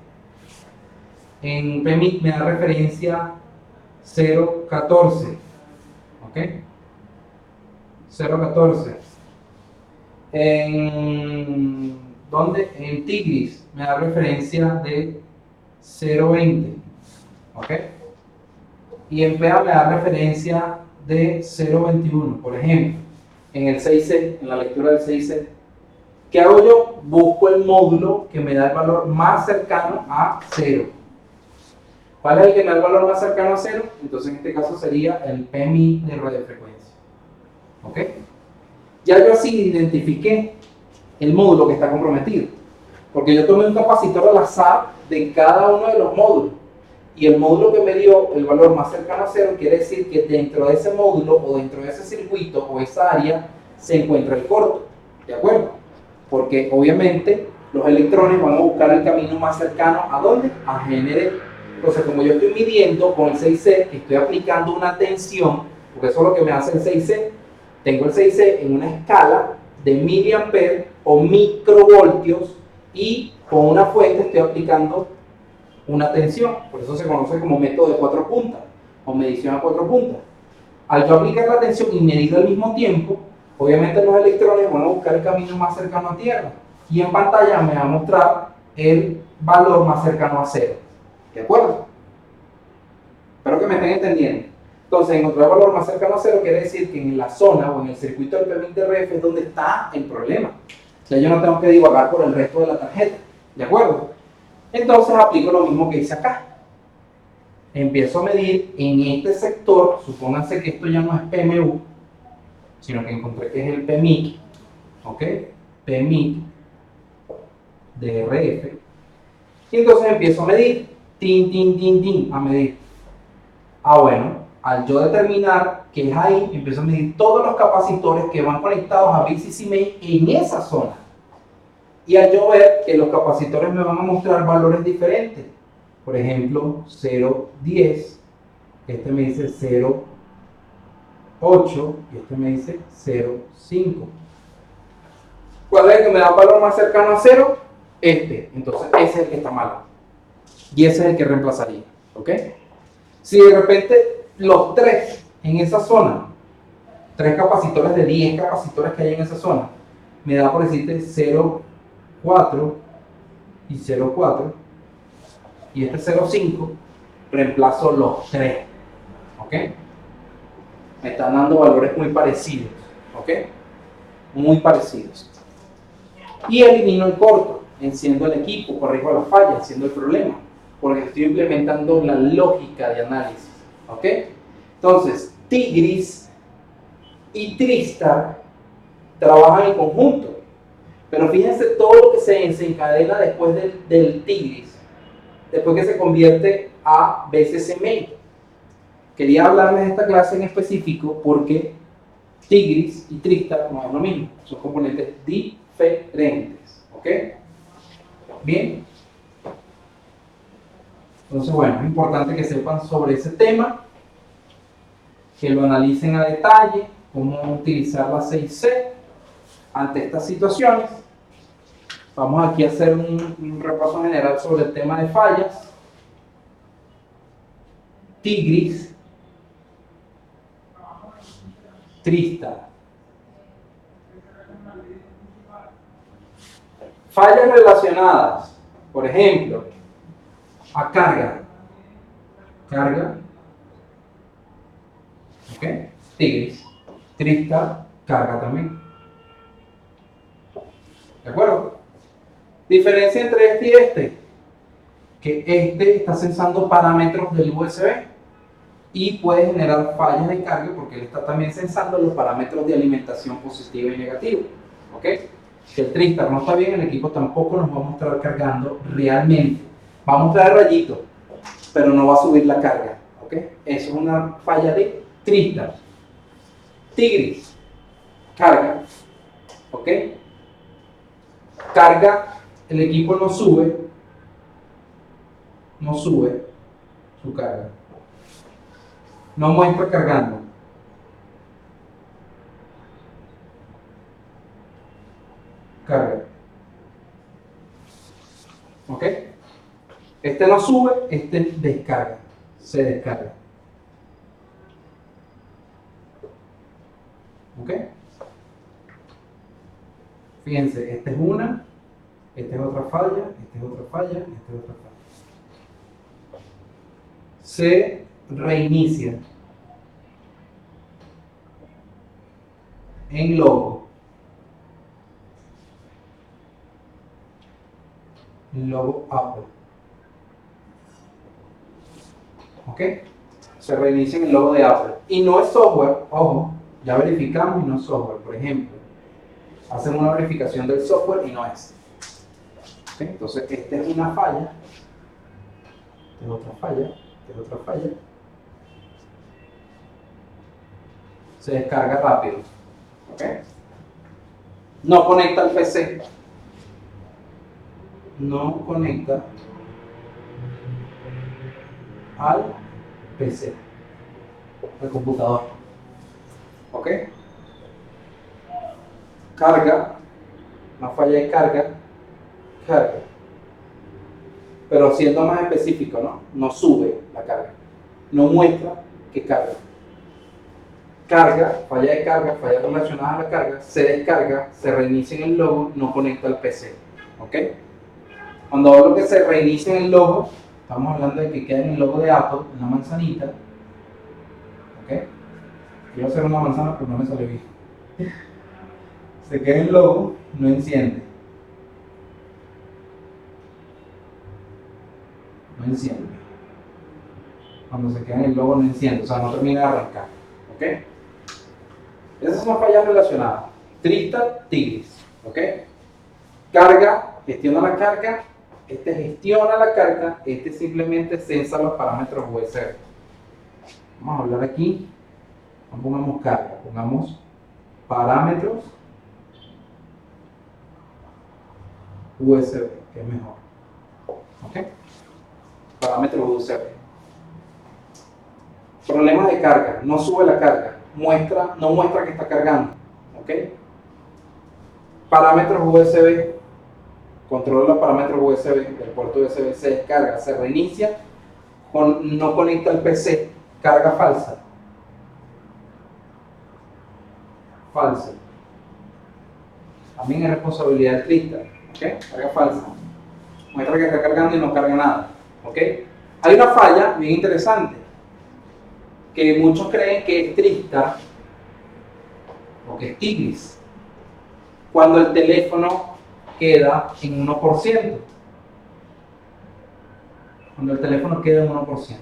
En PMIC me da referencia 0.14. ¿Ok? 0.14. ¿Dónde? En Tigris me da referencia de 0.20. ¿Ok? Y en PA me da referencia de 0.21. Por ejemplo, en el 6C, en la lectura del 6C, ¿qué hago yo? Busco el módulo que me da el valor más cercano a 0. ¿Cuál es el que me da el valor más cercano a 0? Entonces en este caso sería el PMI de radiofrecuencia. ¿Ok? Ya yo así identifiqué el módulo que está comprometido. Porque yo tomé un capacitor al azar de cada uno de los módulos. Y el módulo que me dio el valor más cercano a 0 quiere decir que dentro de ese módulo o dentro de ese circuito o esa área se encuentra el corto. ¿De acuerdo? Porque obviamente los electrones van a buscar el camino más cercano ¿a dónde? A GND. Entonces, como yo estoy midiendo con el 6C, estoy aplicando una tensión, porque eso es lo que me hace el 6C. Tengo el 6C en una escala de miliamperes o microvoltios y con una fuente estoy aplicando una tensión. Por eso se conoce como método de 4 puntas o medición a 4 puntas. Al yo aplicar la tensión y medir al mismo tiempo, obviamente los electrones van a buscar el camino más cercano a Tierra. Y en pantalla me va a mostrar el valor más cercano a 0. ¿De acuerdo? Espero que me estén entendiendo. Entonces, encontrar el valor más cercano a 0 quiere decir que en la zona o en el circuito del PMIC de RF es donde está el problema. O sea, yo no tengo que divagar por el resto de la tarjeta. ¿De acuerdo? Entonces aplico lo mismo que hice acá. Empiezo a medir en este sector, supónganse que esto ya no es PMU, sino que encontré que es el PMIC, ¿ok? PMIC de RF. Y entonces empiezo a medir, a medir. Bueno, al yo determinar que es ahí, empiezo a medir todos los capacitores que van conectados a VCC main en esa zona. Y al yo ver que los capacitores me van a mostrar valores diferentes, por ejemplo, 0,10, este me dice 0,8 y este me dice 0,5. ¿Cuál es el que me da valor más cercano a 0? Este. Entonces, ese es el que está malo. Y ese es el que reemplazaría. ¿Ok? Si de repente los tres en esa zona, tres capacitores de 10 capacitores que hay en esa zona, me da por decirte 0,4 y 0,4, y este 0,5, reemplazo los tres. ¿Ok? Me están dando valores muy parecidos. ¿Ok? Muy parecidos. Y elimino el corto, enciendo el equipo, corrijo la falla, enciendo el problema, porque estoy implementando la lógica de análisis. ¿Ok? Entonces, Tigris y Tristar trabajan en conjunto, pero fíjense todo lo que se desencadena después del Tigris, después que se convierte a BCC Main. Quería hablarles de esta clase en específico porque Tigris y Tristar no es lo mismo, son componentes diferentes. ¿Ok? Bien. Entonces, bueno, es importante que sepan sobre ese tema, que lo analicen a detalle, cómo utilizar la 6C ante estas situaciones. Vamos aquí a hacer un repaso general sobre el tema de fallas. Tigris, Tristar. Fallas relacionadas, por ejemplo, a carga. Carga. ¿Ok? Tigris. Tristar, carga también. ¿De acuerdo? Diferencia entre este y este, que este está censando parámetros del USB y puede generar fallas de carga porque él está también censando los parámetros de alimentación positiva y negativa. ¿Ok? Si el Tristar no está bien, el equipo tampoco nos va a mostrar cargando realmente. Va a mostrar rayito, pero no va a subir la carga. ¿Ok? Eso es una falla de Tristar. Tigris, carga. ¿Ok? Carga, el equipo no sube su carga. No muestra cargando. Carga. ¿Ok? Este no sube, este descarga. Se descarga. ¿Ok? Fíjense, esta es una, esta es otra falla, esta es otra falla, esta es otra falla. Se reinicia en logo. Logo Apple. ¿Ok? Se reinicia en el logo de Apple. Y no es software, ojo, ya verificamos y no es software. Por ejemplo, hacen una verificación del software y no es. ¿Ok? Entonces, esta es una falla, esta es otra falla, esta es otra falla. Se descarga rápido. ¿Ok? No conecta al PC. No conecta al PC, al computador. ¿Ok? Carga, una falla de carga, carga. Pero siendo más específico, ¿no? No sube la carga. No muestra que carga. Carga, falla de carga, falla relacionada a la carga, se descarga, se reinicia en el logo, no conecta al PC. ¿Ok? Cuando hablo que se reinicia en el logo, estamos hablando de que queda en el logo de Apple, en la manzanita. ¿Ok? Quiero hacer una manzana, pero no me sale bien. Se queda en el logo, no enciende. No enciende. Cuando se queda en el logo no enciende, o sea, no termina de arrancar. ¿Ok? Esas son fallas relacionadas. Tristar, Tigris. ¿Ok? Carga, gestiona la carga. Este gestiona la carga. Este simplemente censa los parámetros USB. Vamos a hablar aquí. No pongamos carga, pongamos parámetros USB, que es mejor. ¿Ok? Parámetros USB. Problemas de carga, no sube la carga, no muestra que está cargando. ¿Ok? Parámetros USB, controla los parámetros USB, el puerto USB se descarga, se reinicia, no conecta al PC, carga falsa. Falsa. También es responsabilidad del Tristar. ¿Ok? Carga falsa. Muestra que está cargando y no carga nada. ¿Ok? Hay una falla bien interesante, que muchos creen que es Tristar o que es Tigris, cuando el teléfono queda en 1%. Cuando el teléfono queda en 1%.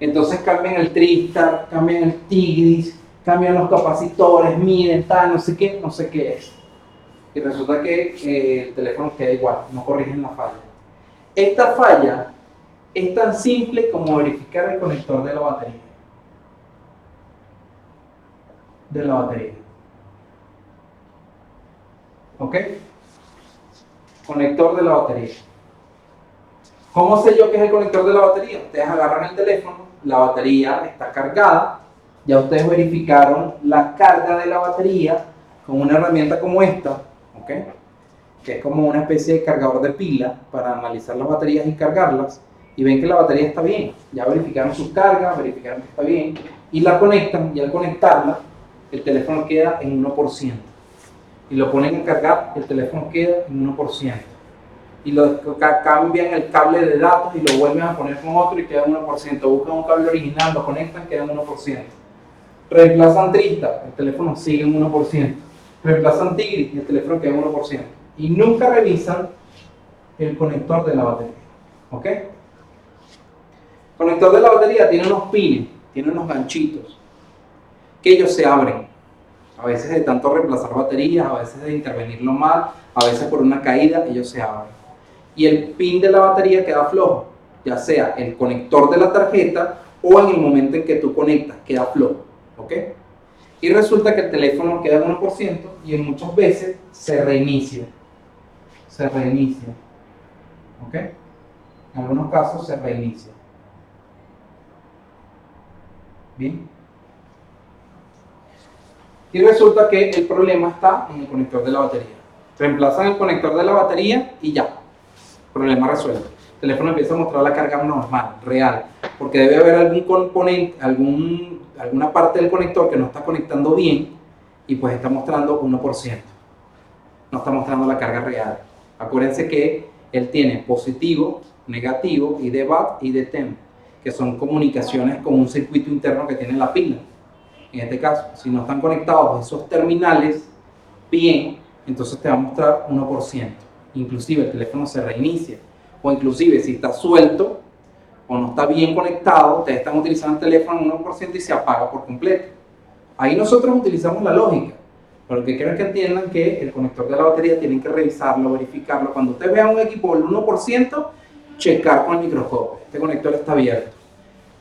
Entonces cambian el Tristar, cambian el Tigris, cambian los capacitores, miden, tal, no sé qué es. Y resulta que el teléfono queda igual, no corrigen la falla. Esta falla es tan simple como verificar el conector de la batería. ¿Ok? Conector de la batería. ¿Cómo sé yo que es el conector de la batería? Ustedes agarran el teléfono, la batería está cargada, ya ustedes verificaron la carga de la batería con una herramienta como esta, ¿ok? Que es como una especie de cargador de pila para analizar las baterías y cargarlas, y ven que la batería está bien, ya verificaron sus cargas, verificaron que está bien, y la conectan, y al conectarla, el teléfono queda en 1%. Y lo ponen a cargar, el teléfono queda en 1%. Y cambian el cable de datos y lo vuelven a poner con otro y queda en 1%. Buscan un cable original, lo conectan, queda en 1%. Reemplazan Tristar, el teléfono sigue en 1%. Reemplazan Tigris y el teléfono queda en 1%. Y nunca revisan el conector de la batería. ¿Ok? El conector de la batería tiene unos pines, tiene unos ganchitos, que ellos se abren. A veces de tanto reemplazar baterías, a veces de intervenirlo mal, a veces por una caída, ellos se abren. Y el pin de la batería queda flojo, ya sea el conector de la tarjeta o en el momento en que tú conectas, queda flojo. ¿Ok? Y resulta que el teléfono queda en 1% y en muchas veces se reinicia. ¿Ok? En algunos casos se reinicia. Bien. Y resulta que el problema está en el conector de la batería. Reemplazan el conector de la batería y ya. Problema resuelto. El teléfono empieza a mostrar la carga normal, real, porque debe haber algún componente, alguna parte del conector que no está conectando bien y pues está mostrando 1%. No está mostrando la carga real. Acuérdense que él tiene positivo, negativo y de BAT y de TEM, que son comunicaciones con un circuito interno que tiene la pila. En este caso, si no están conectados esos terminales bien, entonces te va a mostrar 1%. Inclusive el teléfono se reinicia. O inclusive si está suelto o no está bien conectado, ustedes están utilizando el teléfono en 1% y se apaga por completo. Ahí nosotros utilizamos la lógica. Pero lo que quiero es que entiendan que el conector de la batería tienen que revisarlo, verificarlo. Cuando ustedes vean un equipo del 1%, checar con el microscopio. Este conector está abierto.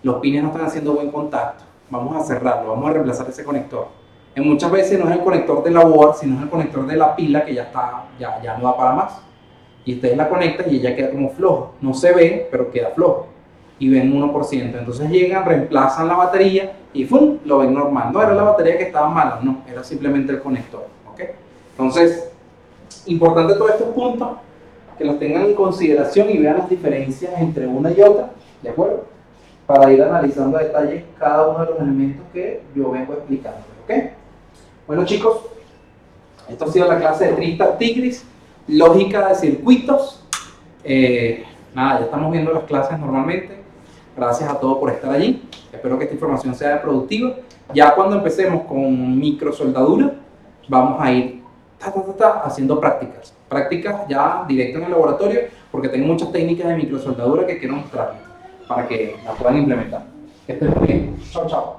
Los pines no están haciendo buen contacto. Vamos a cerrarlo, vamos a reemplazar ese conector. En muchas veces no es el conector de la board, sino es el conector de la pila que ya no da para más. Y ustedes la conectan y ella queda como floja. No se ve, pero queda flojo. Y ven 1%. Entonces llegan, reemplazan la batería y ¡fum! Lo ven normal. No era la batería que estaba mala, no, era simplemente el conector. ¿Ok? Entonces, importante todos estos puntos, que los tengan en consideración y vean las diferencias entre una y otra, ¿de acuerdo? Para ir analizando a detalle cada uno de los elementos que yo vengo explicando. ¿Ok? Bueno, chicos, esto ha sido la clase de Tristar Tigris, lógica de circuitos. Nada, ya estamos viendo las clases normalmente. Gracias a todos por estar allí. Espero que esta información sea productiva. Ya cuando empecemos con microsoldadura, vamos a ir haciendo prácticas. Prácticas ya directo en el laboratorio, porque tengo muchas técnicas de microsoldadura que quiero mostrarles para que las puedan implementar. Que estén muy bien. Chao, chao.